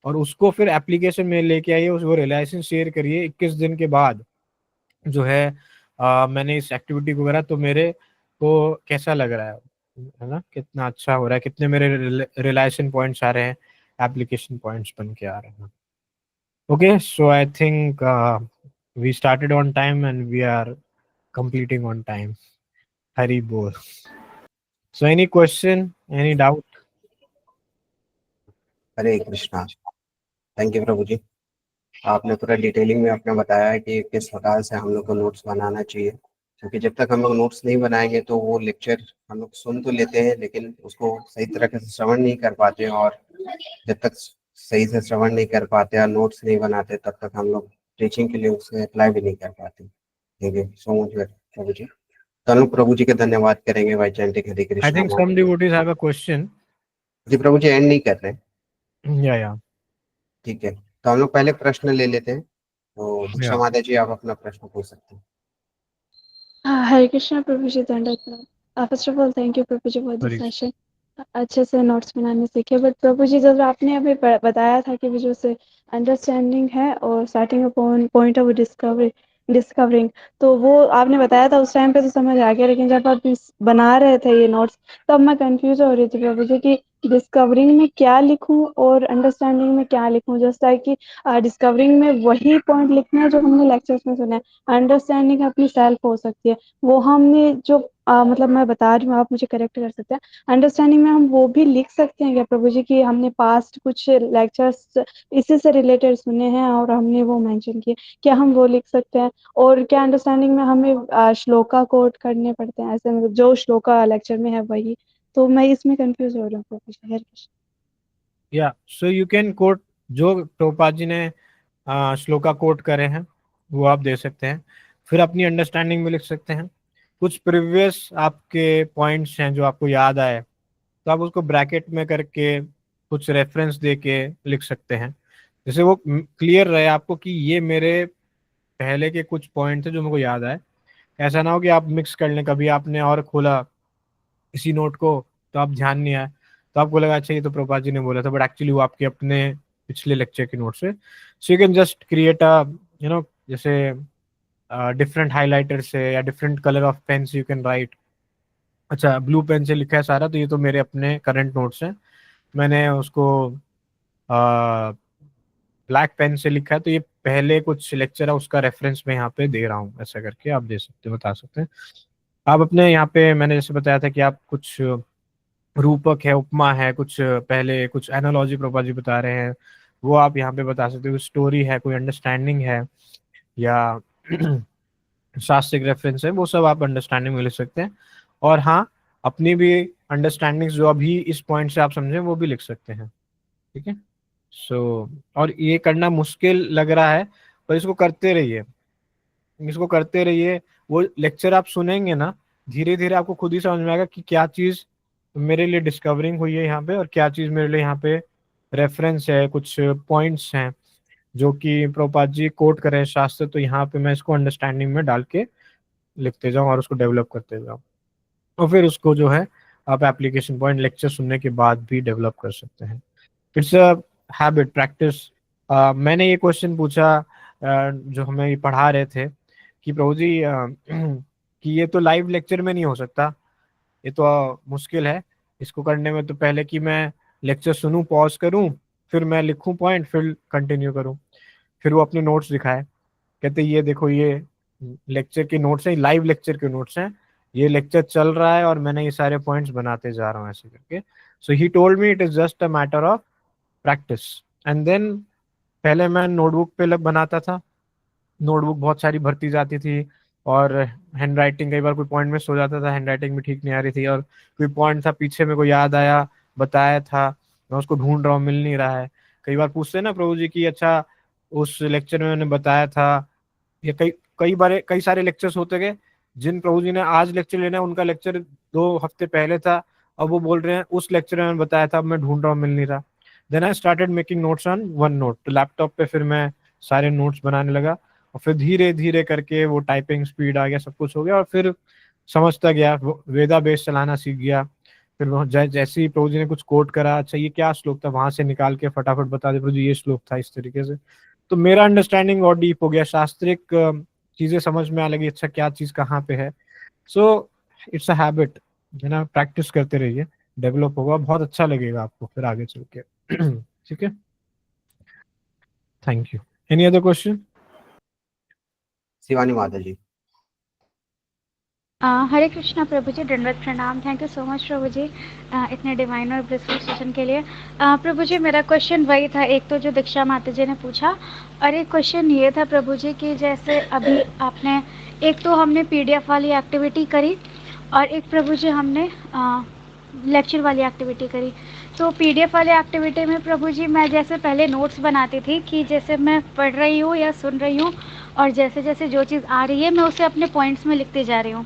और उसको फिर एप्लीकेशन में लेके आइए, वो रियलाइजेशन शेयर करिए 21 दिन के बाद जो है मैंने इस एक्टिविटी को करा तो मेरे को कैसा लग रहा है ना, कितना अच्छा हो रहा है, कितने मेरे रियलाइजेशन पॉइंट्स आ रहे हैं, एप्लीकेशन पॉइंट्स बन के आ रहे हैं। Okay, so I think we started on time and we are completing on time. Hari bol. So any question, any doubt? Hare Krishna. Thank you प्रभु जी, आपने पूरा डिटेलिंग में आपने बताया है कि किस प्रकार से हम लोग को नोट्स बनाना चाहिए, क्योंकि जब तक हम लोग नोट्स नहीं बनाएंगे तो वो लेक्चर हम लोग सुन तो लेते हैं लेकिन उसको सही तरीके से श्रवण नहीं कर पाते, और जब तक सही से श्रवण नहीं कर पाते और नोट्स नहीं बनाते तब तक हम लोग टीचिंग के लिए उसे अप्लाई भी नहीं कर पाते। थैंक यू सो मच प्रभु जी। तो प्रभु जी के धन्यवाद करेंगे भाई चैंटिक Hare I Krishna. think some devotees have a question. जी प्रभु जी एंड नहीं कर रहे हैं। Yeah. ठीक है, तो हम लोग पहले प्रश्न ले लेते हैं, तो दीक्षा Yeah. माता जी आप अपना प्रश्न पूछ सकते हैं। हरे कृष्णा प्रभु जी, दंडवत। First of all thank you प्रभु जी फॉर दिस Sorry. सेशन। अच्छे से नोट्स बनाने सीखे, बट प्रभु जी जब आपने अभी बताया था कि वो जो से अंडरस्टैंडिंग है और स्टार्टिंग पॉइंट ऑफ डिस्कवरिंग, तो वो आपने बताया था उस टाइम पे तो समझ आ गया, लेकिन जब आप बना रहे थे ये नोट्स तब मैं कंफ्यूज हो रही थी प्रभु जी कि डिस्कवरिंग में क्या लिखूं और अंडरस्टैंडिंग में क्या लिखूं। जैसा है कि डिस्कवरिंग में वही पॉइंट लिखना है जो हमने लेक्चर्स में सुना है, अंडरस्टैंडिंग अपनी सेल्फ हो सकती है, वो हमने जो मतलब मैं बता रही हूँ, आप मुझे करेक्ट कर सकते हैं। अंडरस्टैंडिंग में हम वो भी लिख सकते हैं क्या प्रभु जी कि हमने पास्ट कुछ लेक्चर्स इसी से रिलेटेड सुने हैं और हमने वो मेंशन किए, क्या हम वो लिख सकते हैं? और क्या अंडरस्टैंडिंग में हमें श्लोका कोट करने पड़ते हैं, ऐसे मतलब जो श्लोका लेक्चर में है वही? तो मैं इसमें कंफ्यूज हो रही हूँ प्रभु जी। हरे Krishna. Yeah. So you can quote जो टोपा जी ने श्लोका कोट करे हैं वो आप दे सकते हैं, फिर अपनी अंडरस्टैंडिंग में लिख सकते हैं। कुछ प्रीवियस आपके पॉइंट्स हैं जो आपको याद आए तो आप उसको ब्रैकेट में करके कुछ रेफरेंस दे के लिख सकते हैं, जैसे वो क्लियर रहे आपको कि ये मेरे पहले के कुछ पॉइंट थे जो मेरे को याद आए। ऐसा ना हो कि आप मिक्स कर लें, कभी आपने और खोला इसी नोट को तो आप ध्यान नहीं आया, तो आपको लगा अच्छा ये तो प्रभुपाद जी ने बोला था, बट एक्चुअली वो आपके अपने पिछले लेक्चर के नोट से। सो you can just create a जैसे डिफरेंट हाइलाइटर से या डिफरेंट कलर ऑफ पेन से यू कैन राइट, अच्छा ब्लू पेन से लिखा है सारा तो ये तो मेरे अपने करंट नोट्स हैं, मैंने उसको ब्लैक पेन से लिखा है तो ये पहले कुछ लेक्चर है उसका रेफरेंस मैं यहाँ पे दे रहा हूँ, ऐसा करके आप दे सकते बता सकते हैं। आप अपने यहाँ पे मैंने जैसे बताया था कि आप कुछ रूपक है, उपमा है, कुछ पहले कुछ एनालॉजी प्रभुपाद जी बता रहे हैं वो आप यहाँ पे बता सकते हो, स्टोरी है, कोई अंडरस्टैंडिंग है, या शास्त्रिक रेफरेंस है, वो सब आप अंडरस्टैंडिंग में लिख सकते हैं। और हाँ, अपनी भी अंडरस्टैंडिंग जो अभी इस पॉइंट से आप समझे वो भी लिख सकते हैं, ठीक है। सो और ये करना मुश्किल लग रहा है, पर इसको करते रहिए, इसको करते रहिए। वो लेक्चर आप सुनेंगे ना, धीरे धीरे आपको खुद ही समझ में आएगा कि क्या चीज़ मेरे लिए डिस्कवरिंग हुई है यहाँ पे, और क्या चीज़ मेरे लिए यहाँ पे रेफरेंस है, कुछ पॉइंट्स हैं जो कि प्रभुपाद जी कोट कर रहे हैं शास्त्र, तो यहाँ पे मैं इसको अंडरस्टैंडिंग में डाल के लिखते जाऊँ और उसको डेवलप करते जाऊँ। और फिर उसको जो है आप एप्लीकेशन पॉइंट लेक्चर सुनने के बाद भी डेवलप कर सकते हैं। It's a habit practice. मैंने ये क्वेश्चन पूछा जो हमें ये पढ़ा रहे थे कि प्रभु जी कि ये तो लाइव लेक्चर में नहीं हो सकता, ये तो मुश्किल है, इसको करने में तो पहले कि मैं लेक्चर सुनूं, पॉज करूं, फिर मैं लिखूं पॉइंट, फिर कंटिन्यू करूं। फिर वो अपने नोट्स दिखाए, कहते ये देखो ये लेक्चर के नोट्स हैं, लाइव लेक्चर के नोट्स हैं, ये लेक्चर चल रहा है और मैंने ये सारे पॉइंट्स बनाते जा रहा हूँ ऐसे करके। So he told me it is just a matter of practice. And then पहले मैं नोटबुक पे बनाता था, नोटबुक बहुत सारी भरती जाती थी, और हैंड राइटिंग कई बार कोई पॉइंट मिस हो जाता था, हैंड राइटिंग भी ठीक नहीं आ रही थी, और कोई पॉइंट था पीछे में कोई याद आया, बताया था, मैं उसको ढूंढ रहा हूँ, मिल नहीं रहा है। कई बार पूछते हैं ना प्रभु जी की अच्छा उस लेक्चर में मैंने बताया था, या कई सारे लेक्चर्स होते गए, जिन प्रभु जी ने आज लेक्चर लेना है उनका लेक्चर 2 हफ्ते पहले था, अब वो बोल रहे हैं उस लेक्चर में मैंने बताया था, अब मैं ढूंढ रहा हूँ, मिल नहीं रहा। Then I started making notes on one note, तो लैपटॉप पे फिर मैं सारे नोट्स बनाने लगा, और फिर धीरे धीरे करके वो टाइपिंग स्पीड आ गया, सब कुछ हो गया, और फिर समझता गया, वेदा बेस चलाना सीख गया। फिर जैसे ही प्रभु जी ने कुछ कोट करा, अच्छा ये क्या श्लोक था, वहां से निकाल के फटाफट बता दे प्रभु जी ये श्लोक था, इस तरीके से। तो मेरा अंडरस्टैंडिंग और डीप हो गया, शास्त्रिक चीजें समझ में आ लगी, अच्छा क्या चीज कहाँ पे है। सो इट्स अ हैबिट, है ना, प्रैक्टिस करते रहिए, डेवलप होगा, बहुत अच्छा लगेगा आपको फिर आगे चल के। ठीक है, thank you. Any other question? Shivani माता जी। हरे कृष्णा प्रभु जी, दंडवत प्रणाम। थैंक यू सो मच प्रभु जी इतने डिवाइन और ब्लिसफुल सेशन के लिए। प्रभु जी मेरा क्वेश्चन वही था, एक तो जो दीक्षा माता जी ने पूछा, और एक क्वेश्चन ये था प्रभु जी कि जैसे अभी आपने एक तो हमने पीडीएफ वाली एक्टिविटी करी, और एक प्रभु जी हमने लेक्चर वाली एक्टिविटी करी। तो पीडीएफ वाली एक्टिविटी में प्रभु जी मैं जैसे पहले नोट्स बनाती थी कि जैसे मैं पढ़ रही हूँ या सुन रही हूँ, और जैसे जैसे जो चीज़ आ रही है मैं उसे अपने पॉइंट्स में लिखते जा रही हूँ।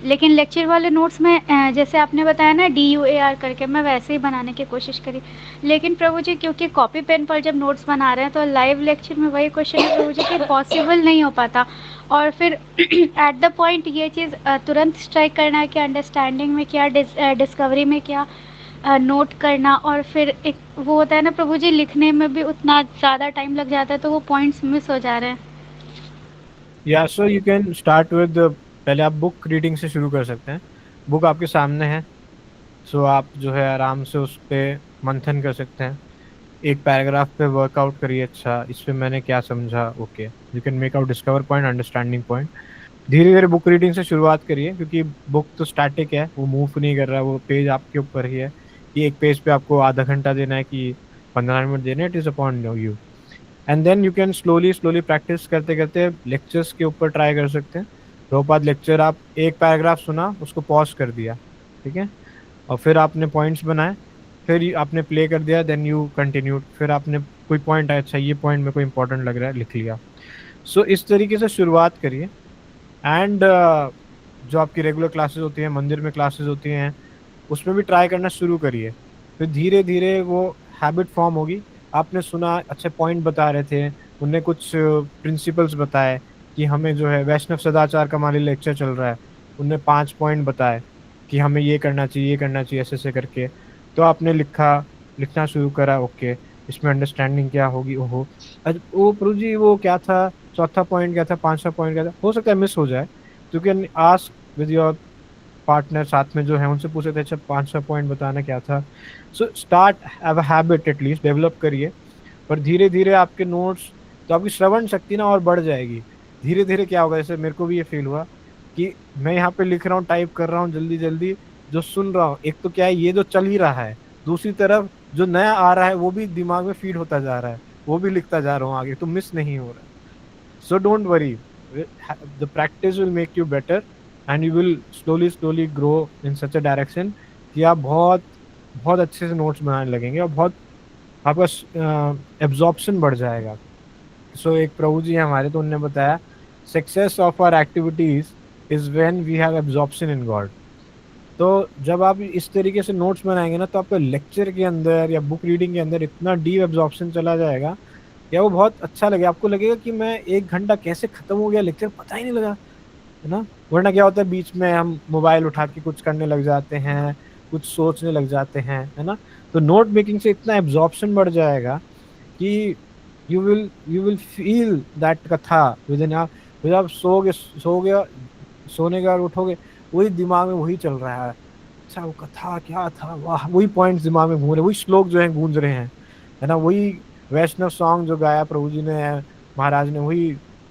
लेकिन लेक्चर वाले नोट्स में जैसे आपने बताया ना DUAR करके, मैं वैसे ही बनाने की कोशिश करी। लेकिन प्रभु जी क्योंकि कॉपी पेन पर जब नोट्स बना रहे हैं तो लाइव लेक्चर में वही क्वेश्चन है प्रभु जी कि पॉसिबल नहीं हो पाता, और फिर एट द पॉइंट ये चीज़ तुरंत स्ट्राइक करना है कि अंडरस्टैंडिंग में क्या, डिस्कवरी में क्या, नोट करना, और फिर एक वो होता है ना प्रभु जी लिखने में भी उतना ज़्यादा टाइम लग जाता है, तो वो पॉइंट्स मिस हो जा रहे हैं। या सो यू कैन स्टार्ट विद, पहले आप बुक रीडिंग से शुरू कर सकते हैं। बुक आपके सामने है, सो आप जो है आराम से उस पर मंथन कर सकते हैं, एक पैराग्राफ पे वर्कआउट करिए, अच्छा इस पे मैंने क्या समझा, okay you can make out discover point, understanding point. धीरे धीरे बुक रीडिंग से शुरुआत करिए, क्योंकि बुक तो स्टैटिक है, वो मूव नहीं कर रहा है, वो पेज आपके ऊपर ही है, कि एक पेज पे आपको आधा घंटा देना है कि 15 मिनट देना है, it is upon you. And then you can slowly practice करते करते लेक्चर्स के ऊपर ट्राई कर सकते हैं। प्रभुपाद लेक्चर आप एक पैराग्राफ सुना, उसको पॉज कर दिया, ठीक है, और फिर आपने पॉइंट्स बनाए, फिर आपने प्ले कर दिया, देन यू कंटिन्यूड, फिर आपने कोई पॉइंट आया, अच्छा ये पॉइंट मेरे को इंपॉर्टेंट लग रहा है, लिख लिया। सो इस तरीके से शुरुआत करिए। एंड जो आपकी रेगुलर क्लासेस होती हैं, मंदिर में क्लासेस होती हैं, उसमें भी ट्राई करना शुरू करिए, फिर धीरे धीरे वो हैबिट फॉर्म होगी। आपने सुना, अच्छे पॉइंट बता रहे थे, उनने कुछ प्रिंसिपल्स बताए कि हमें जो है वैष्णव सदाचार का मान लीजिए लेक्चर चल रहा है, उनने 5 पॉइंट बताए कि हमें ये करना चाहिए, ये करना चाहिए, ऐसे ऐसे करके, तो आपने लिखना शुरू करा, ओके इसमें अंडरस्टैंडिंग क्या होगी, ओहो वो प्रभु जी वो क्या था, चौथा पॉइंट क्या था, 5वां पॉइंट क्या था, हो सकता है मिस हो जाए, क्योंकि आस्क विद योर पार्टनर साथ में जो है उनसे पूछे थे, अच्छा 5वां पॉइंट बताना क्या था। So start have a habit, at least develop करिए, पर धीरे धीरे आपके नोट्स, तो आपकी श्रवण शक्ति ना और बढ़ जाएगी। धीरे धीरे क्या होगा, जैसे मेरे को भी ये फील हुआ कि मैं यहाँ पे लिख रहा हूँ, टाइप कर रहा हूँ जल्दी जल्दी, जो सुन रहा हूँ, एक तो क्या है ये जो चल ही रहा है, दूसरी तरफ जो नया आ रहा है वो भी दिमाग में फीड होता जा रहा है, वो भी लिखता जा रहा हूँ आगे, तो मिस नहीं हो रहा है। So don't worry, the practice will make you better and you will slowly grow in such a direction कि आप बहुत बहुत अच्छे से नोट्स बनाने लगेंगे और बहुत आपका एब्जॉर्प्शन बढ़ जाएगा। सो एक प्रभु जी हैं हमारे, तो उन्होंने बताया success of our activities is when we have absorption in God. तो जब आप इस तरीके से नोट्स बनाएंगे ना, तो आपका लेक्चर के अंदर या बुक रीडिंग के अंदर इतना डीप एब्जॉर्प्शन चला जाएगा या वो बहुत अच्छा लगेगा। आपको लगेगा कि मैं 1 घंटा कैसे खत्म हो गया लेक्चर, पता ही नहीं लगा, है ना। वरना क्या होता है, बीच में हम मोबाइल उठा के कुछ करने लग जाते हैं, कुछ सोचने लग जाते हैं, है ना। तो नोट मेकिंग से इतना एब्जॉर्प्शन बढ़ जाएगा कि you will feel that कथा within आप। जब आप सोने के बाद उठोगे, वही दिमाग में वही चल रहा है, अच्छा वो कथा क्या था, वाह, वही पॉइंट्स दिमाग में घूम रहे, वही श्लोक जो है गूंज रहे हैं, है ना, वही वैष्णव सॉन्ग जो गाया प्रभु जी ने, महाराज ने, वही,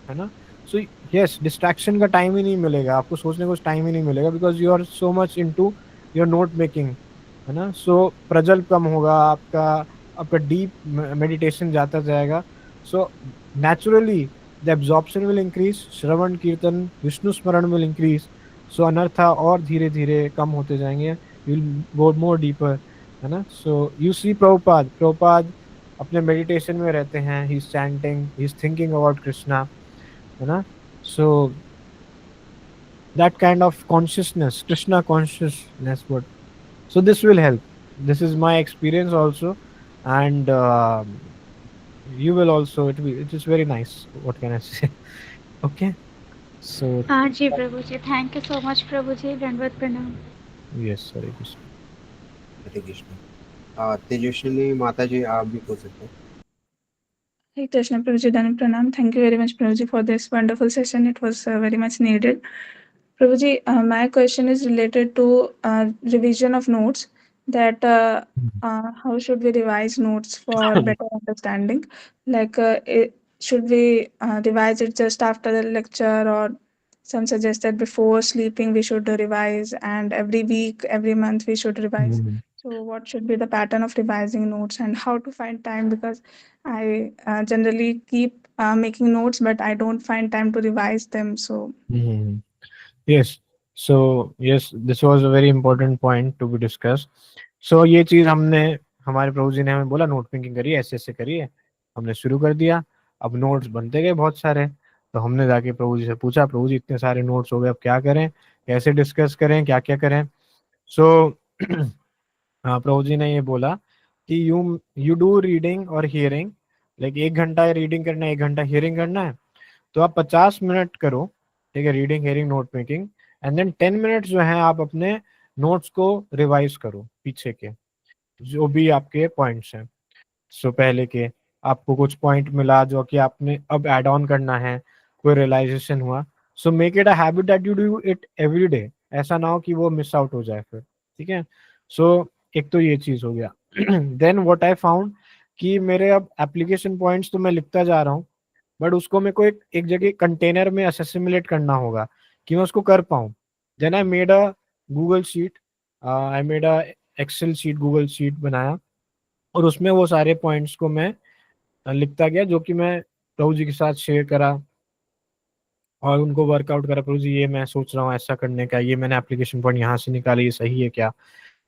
है ना। सो यस, डिस्ट्रैक्शन का टाइम ही नहीं मिलेगा आपको, सोचने को टाइम ही नहीं मिलेगा, because you are so much into your note making, है ना। सो प्रज्वल कम होगा आपका डीप मेडिटेशन जाता जाएगा। So naturally the absorption will increase, श्रवण कीर्तन विष्णु स्मरण विल इंक्रीज। सो अनर्था और धीरे धीरे कम होते जाएंगे, विल गो मोर डीपर, है ना। सो यू सी प्रभुपाद अपने मेडिटेशन में रहते हैं, he is chanting, he is thinking about Krishna, है ना। सो that kind of consciousness, Krishna consciousness would, so this will help. This is my experience also, and you will also, it is very nice, what can I say. Okay, so हाँ जी प्रभु जी, thank you so much प्रभु जी, दंडवत प्रणाम। yes, Hare Krishna। हरे कृष्ण। तेजस्विनी माता जी, आप भी पूछ सकते हैं। Hey Krishna Prabhuji, Dhanam Pranam. Thank you very much Prabhuji for this wonderful session. It was very much needed. Prabhuji, my question is related to revision of notes. That how should we revise notes for better understanding? Like, should we revise it just after the lecture, or some suggest that before sleeping we should revise, and every week, every month we should revise. So what should be the pattern of revising notes, and how to find time? Because I generally keep making notes, but I don't find time to revise them. So yes, so yes, this was a very important point to be discussed. So ये चीज हमने, हमारे प्रभु जी ने हमें बोला note making करिए, ऐसे ऐसे करिए, हमने शुरू कर दिया। अब नोट्स बनते गए बहुत सारे, तो हमने जाके प्रभु जी से पूछा, प्रभु जी इतने सारे नोट्स हो गए, अब क्या करें, कैसे डिस्कस करें, क्या क्या करें। सो प्रभु जी ने ये बोला कि यू डू रीडिंग और हियरिंग, लाइक 1 घंटा रीडिंग करना है, 1 घंटा हियरिंग करना है, तो आप 50 मिनट करो, ठीक है, reading hearing note making, and then 10 minute जो है आप अपने नोट्स को रिवाइज करो, पीछे के जो भी आपके पॉइंट्स हैं। सो पहले के आपको कुछ पॉइंट मिला जो कि आपने अब ऐड ऑन करना है, कोई रियलाइजेशन हुआ, so make it a habit that you do it every day. ऐसा ना हो कि वो मिस आउट हो जाए फिर, ठीक है। सो एक तो ये चीज हो गया। देन व्हाट आई फाउंड कि मेरे अब एप्लीकेशन पॉइंट्स तो मैं लिखता जा रहा हूँ, बट उसको मेरे को एक जगह कंटेनर में असेसिमुलेट करना होगा कि मैं उसको कर पाऊँ। Then I made a Google sheet, I made a Excel sheet, Google sheet बनाया, और उसमें वो सारे पॉइंट्स को मैं लिखता गया, जो कि मैं प्रभु जी के साथ शेयर करा और उनको वर्कआउट करा, प्रभु जी ये मैं सोच रहा हूँ ऐसा करने का, ये मैंने एप्लीकेशन पॉइंट यहाँ से निकाले, ये सही है क्या,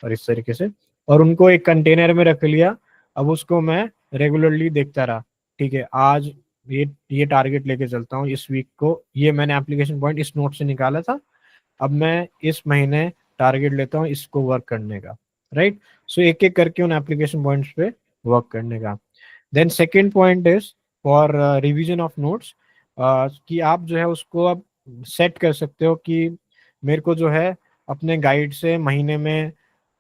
और इस तरीके से, और उनको एक कंटेनर में रख लिया। अब उसको मैं रेगुलरली देखता रहा, ठीक है, आज ये टारगेट लेके चलता हूँ, इस वीक को ये मैंने एप्लीकेशन पॉइंट इस नोट से निकाला था, अब मैं इस महीने टारगेट लेता हूँ इसको वर्क करने का, राइट। सो एक एक करके उन एप्लीकेशन पॉइंट्स पे वर्क करने का। Then second point is for revision of notes, कि आप जो है उसको अब सेट कर सकते हो कि मेरे को जो है अपने गाइड से महीने में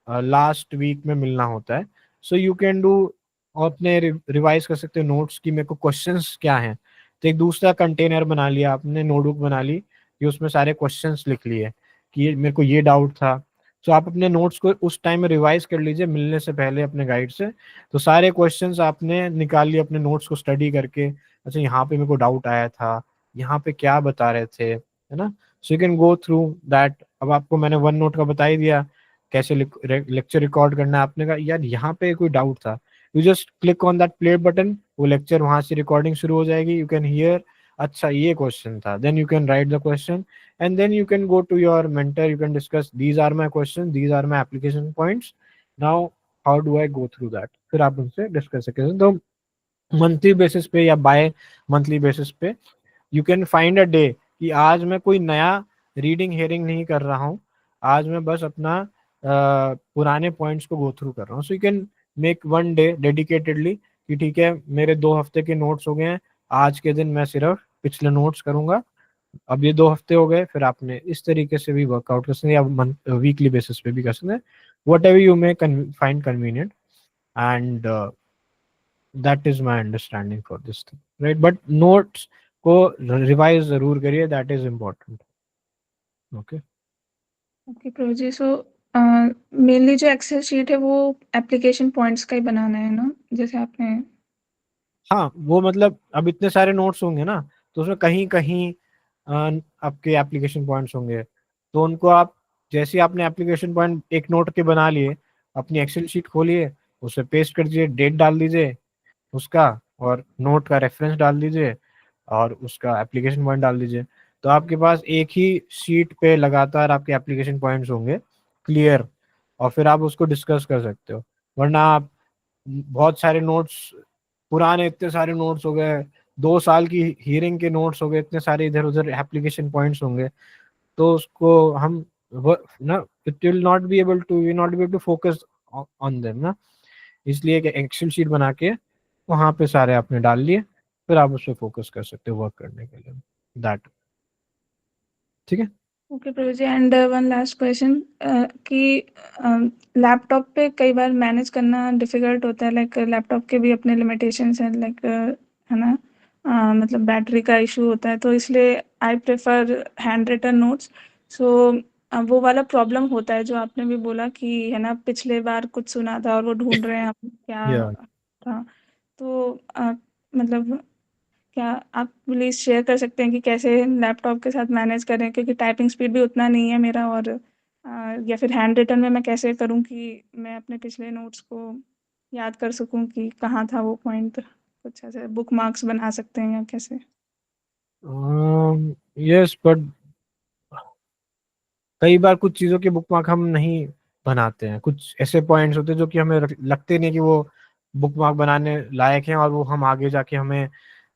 लास्ट वीक में मिलना होता है। सो यू कैन डू, अपने रिवाइज कर सकते हो नोट्स की मेरे को क्वेश्चंस क्या हैं, तो एक दूसरा कंटेनर बना लिया आपने, नोटबुक बना ली कि उसमें सारे क्वेश्चंस लिख लिए कि मेरे को ये डाउट था। तो आप अपने नोट्स को उस टाइम में रिवाइज कर लीजिए मिलने से पहले अपने गाइड से, तो सारे क्वेश्चंस आपने निकाल लिए अपने नोट्स को स्टडी करके, अच्छा यहाँ पे मेरे को डाउट आया था, यहाँ पे क्या बता रहे थे, है ना। So you can go through that. अब आपको मैंने वन नोट का बता ही दिया कैसे लेक्चर रिकॉर्ड करना है, आपने कहा यार यहाँ पे कोई डाउट था, you just click on that play button, वो लेक्चर वहां से रिकॉर्डिंग शुरू हो जाएगी, यू कैन हियर अच्छा ये क्वेश्चन था, then you can write the question and then you can go to your mentor, you can discuss these are my questions, these are my application points, now how do I go through that, फिर आप उनसे discuss करें। तो monthly basis पे या bye monthly basis पे you can find a day कि आज मैं कोई नया रीडिंग हेयरिंग नहीं कर रहा हूँ, आज मैं बस अपना पुराने पॉइंट्स को गो थ्रू कर रहा हूँ। सो you can make one day dedicatedly कि ठीक है मेरे 2 हफ्ते के नोट्स हो गए हैं, आज के दिन मैं सिर्फ पिछले नोट्स करूंगा, अब ये 2 हफ्ते हो गए। फिर आपने इस तरीके से भी वर्कआउट कर सकते हैं या वीकली बेसिस पे भी कर सकते हैं, whatever you may find convenient, and that is my understanding for this thing, right. But notes को रिवाइज जरूर करिए, that is important. Okay okay प्रभु जी, सो मेनली जो एक्सेल शीट है वो एप्लीकेशन पॉइंट्स का ही बनाना है ना, जैसे आपने। हाँ वो मतलब अब इतने सारे नोट्स होंगे ना, तो उसमें कहीं कहीं आपके एप्लीकेशन पॉइंट्स होंगे, तो उनको आप जैसे आपने एप्लीकेशन पॉइंट एक नोट के बना लिए, अपनी एक्सेल शीट खोलिए, उसे पेस्ट कर दीजिए, डेट डाल दीजिए उसका, और नोट का रेफरेंस डाल दीजिए, और उसका एप्लीकेशन पॉइंट डाल दीजिए। तो आपके पास एक ही शीट पे लगातार आपके एप्लीकेशन पॉइंट्स होंगे क्लियर, और फिर आप उसको डिस्कस कर सकते हो। वरना आप बहुत सारे नोट्स, पुराने इतने सारे नोट्स हो गए, 2 साल की हियरिंग के नोट्स हो गए, इतने सारे इधर उधर एप्लीकेशन पॉइंट्स होंगे, तो उसको हम ना it will not be able to, we not be able to focus on them ना। इसलिए एक एक्सेल शीट बना के वहां पे सारे आपने डाल लिए, फिर आप उस पर फोकस कर सकते हो वर्क करने के लिए, दैट ठीक है। ओके प्रभु जी, एंड वन लास्ट क्वेश्चन कि लैपटॉप पे कई बार मैनेज करना डिफिकल्ट होता है, लाइक लैपटॉप के भी अपने लिमिटेशंस हैं, लाइक है ना, मतलब बैटरी का इशू होता है, तो इसलिए I prefer hand written notes. So वो वाला प्रॉब्लम होता है जो आपने भी बोला कि है ना, पिछले बार कुछ सुना था और वो ढूंढ रहे हैं आप क्या या था। तो मतलब क्या आप प्लीज शेयर कर सकते हैं कि कैसे लैपटॉप के साथ मैनेज करें, क्योंकि टाइपिंग स्पीड भी उतना नहीं है मेरा, और या फिर हैंड रिटन में मैं कैसे करूं कि मैं अपने पिछले नोट्स को याद कर सकूं कि कहाँ था वो पॉइंट, कुछ ऐसे बुक मार्क्स बना सकते हैं या कैसे। यस बट कई बार कुछ चीज़ों के बुकमार्क हम नहीं बनाते हैं, कुछ ऐसे पॉइंट्स होते हैं जो कि हमें लगते नहीं कि वो बुकमार्क बनाने लायक हैं, और वो हम आगे जाके हमें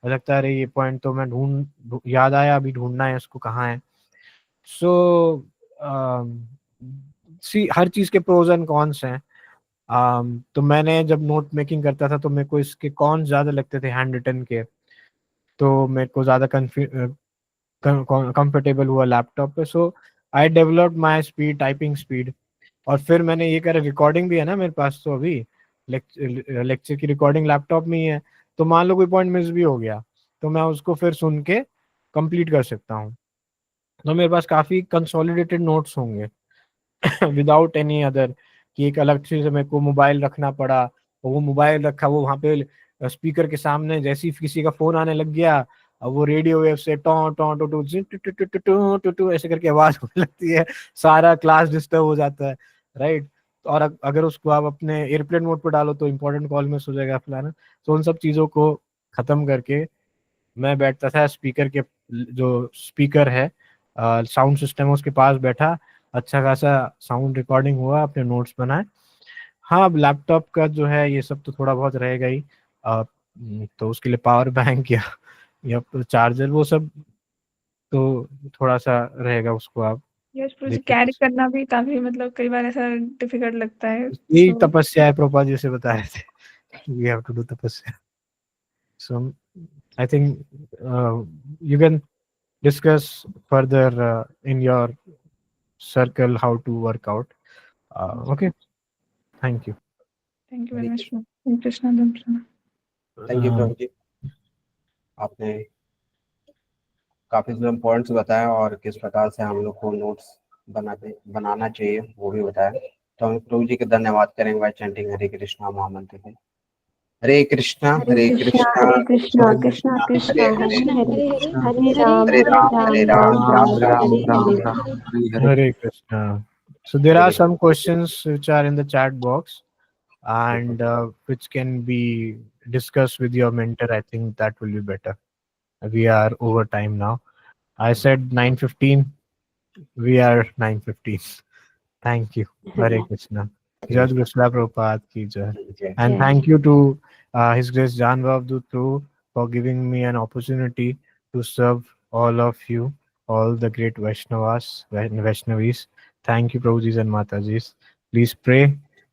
लगता है अरे ये पॉइंट तो मैं याद आया, अभी ढूंढना है इसको कहाँ है। सो सी हर चीज़ के प्रोज एंड कॉन्स हैं। तो मैंने जब नोट मेकिंग करता था तो मेरे को इसके कॉन्स ज़्यादा लगते थे हैंड रिटन के, तो मेरे को ज़्यादा कंफर्टेबल हुआ लैपटॉप पे। So I developed my speed, typing speed, और फिर मैंने ये करा, रिकॉर्डिंग भी है ना मेरे पास, तो अभी लेक्चर की रिकॉर्डिंग लैपटॉप में ही है, तो मान लो कोई पॉइंट मिस भी हो गया तो मैं उसको फिर सुन के कंप्लीट कर सकता हूँ। तो मेरे पास काफ़ी कंसोलिडेटेड नोट्स होंगे विदाउट एनी अदर कि एक अलग से मेरे को मोबाइल रखना पड़ा, और वो मोबाइल रखा वो वहाँ पे स्पीकर के सामने, जैसे ही किसी का फोन आने लग गया, अब वो रेडियो वेव से टॉ टॉ टू टू टू टू ऐसे करके आवाज होने लगती है, सारा क्लास डिस्टर्ब हो जाता है, राइट। और अगर उसको आप अपने एयरप्लेन मोड पर डालो तो इंपॉर्टेंट कॉल मिस हो जाएगा फलाना। तो उन सब चीज़ों को खत्म करके मैं बैठता था स्पीकर के, जो स्पीकर है साउंड सिस्टम है उसके पास बैठा, अच्छा खासा साउंड रिकॉर्डिंग हुआ, अपने नोट्स बनाए। हाँ अब लैपटॉप का जो है ये सब तो थोड़ा बहुत रहेगा ही, तो उसके लिए पावर बैंक या चार्जर वो सब तो थोड़ा सा रहेगा, उसको आप यस प्रभु जी, देखिए। कैरी करना भी काफी मतलब कई बार ऐसा डिफिकल्ट लगता है। यही सो तपस्या है, प्रोपा जी से बता रहे थे वी हैव टू डू तपस्या। So I think you can discuss further in your circle how to work out. Okay, thank you. Thank you very much Krishna दम्पना। थैंक यू प्रभु जी, आपने काफी पॉइंट्स बताया और किस प्रकार से हम लोग को नोट्स बनाना चाहिए वो भी बताया। तो हम प्रभु जी के धन्यवाद करेंगे बाय चैंटिंग हरे कृष्णा महामंत्र के। Hare Krishna Hare Krishna Krishna Krishna Hare Hare Hare Ram Hare Ram Ram Ram Ram Ram Hare Krishna. So there are some questions which are in the chat box and which can be discussed with your mentor. I think that will be better. We are over time now. I said 9:15. We are 9:15. Thank you. Hare Krishna. Jai Guru Srila Prabhupada ki jai. And thank you to His Grace Jan Bhavdut Prabhu for giving me an opportunity to serve all of you, all the great Vaishnavas and Vaishnavis. Thank you, Prabhujis and Matajis. Please pray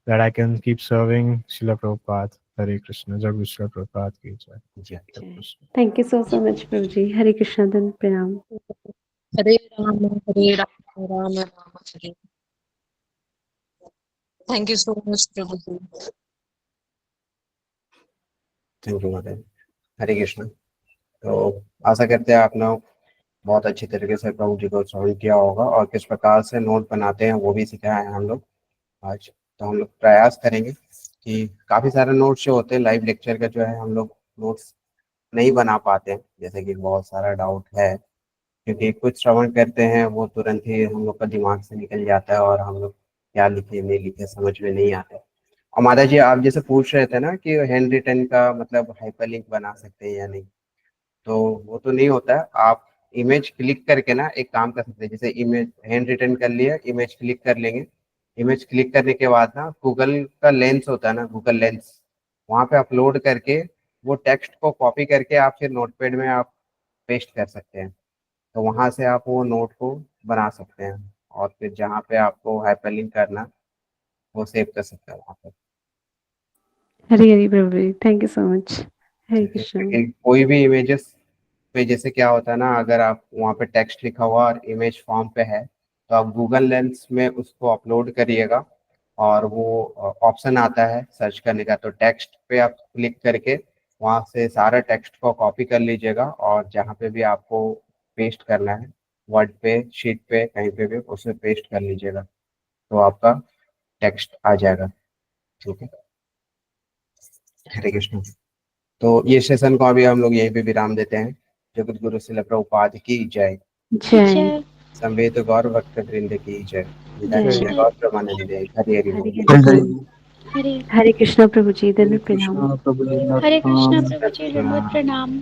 that I can keep serving Srila Prabhupada. Hare Krishna. Jai Guru Srila Prabhupada ki jai. जी Thank you so much, Prabhuji. Hare Krishna, then Pranam. Hare Rama, Rama Rama, Hare. Thank you so much, Prabhuji. Thank you माता। हरे कृष्ण। तो आशा करते हैं आपने बहुत अच्छी तरीके से प्रभु जी को श्रवण किया होगा और किस प्रकार से नोट बनाते हैं वो भी सिखाया है हम लोग आज। तो हम लोग प्रयास करेंगे कि काफ़ी सारे नोट्स जो होते हैं लाइव लेक्चर का जो है हम लोग नोट्स नहीं बना पाते हैं, जैसे कि बहुत सारा डाउट है, क्योंकि कुछ श्रवण करते हैं वो तुरंत ही हम लोग का दिमाग से निकल जाता है और हम लोग क्या लिखे नहीं लिखे समझ में नहीं आता। और माता जी आप जैसे पूछ रहे थे ना कि हैंड रिटन का मतलब हाइपरलिंक बना सकते हैं या नहीं, तो वो तो नहीं होता है। आप इमेज क्लिक करके ना एक काम कर सकते हैं, जैसे इमेज हैंड रिटन कर लिया, इमेज क्लिक कर लेंगे। इमेज क्लिक करने के बाद ना गूगल का लेंस होता है ना, गूगल लेंस, वहाँ पे अपलोड करके वो टेक्स्ट को कॉपी करके आप फिर नोटपैड में आप पेस्ट कर सकते हैं। तो वहाँ से आप वो नोट को बना सकते हैं और फिर जहाँ पे आपको हाइपरलिंक करना वो सेव कर सकते हैं वहाँ पर। Hare Hare Prabhuji. Thank you so much. Hare Krishna. लेकिन कोई भी इमेजेस पे जैसे क्या होता है ना, अगर आप वहाँ पे टेक्स्ट लिखा हुआ और इमेज फॉर्म पे है तो आप गूगल लेंस में उसको अपलोड करिएगा और वो ऑप्शन आता है सर्च करने का, तो टेक्स्ट पे आप क्लिक करके वहाँ से सारा टेक्स्ट को कॉपी कर लीजिएगा और जहाँ पे भी आपको पेस्ट करना है, वर्ड पे, शीट पे, कहीं पे भी उसमें पेस्ट कर लीजिएगा तो आपका टेक्स्ट आ जाएगा। ठीक है, हरे कृष्ण। तो ये सेशन को अभी हम लोग यहीं पे विराम देते हैं। जगत गुरु श्रील प्रभुपाद की जय। Jai. संवेद गौर भक्त वृंद की जय। जय। गौर प्रमानंदे। हरि हरि बोल। Hare Krishna. हरे Hare Krishna Prabhuji. Then Pranam. हरे कृष्णा प्रभु जी, दंडवत प्रणाम।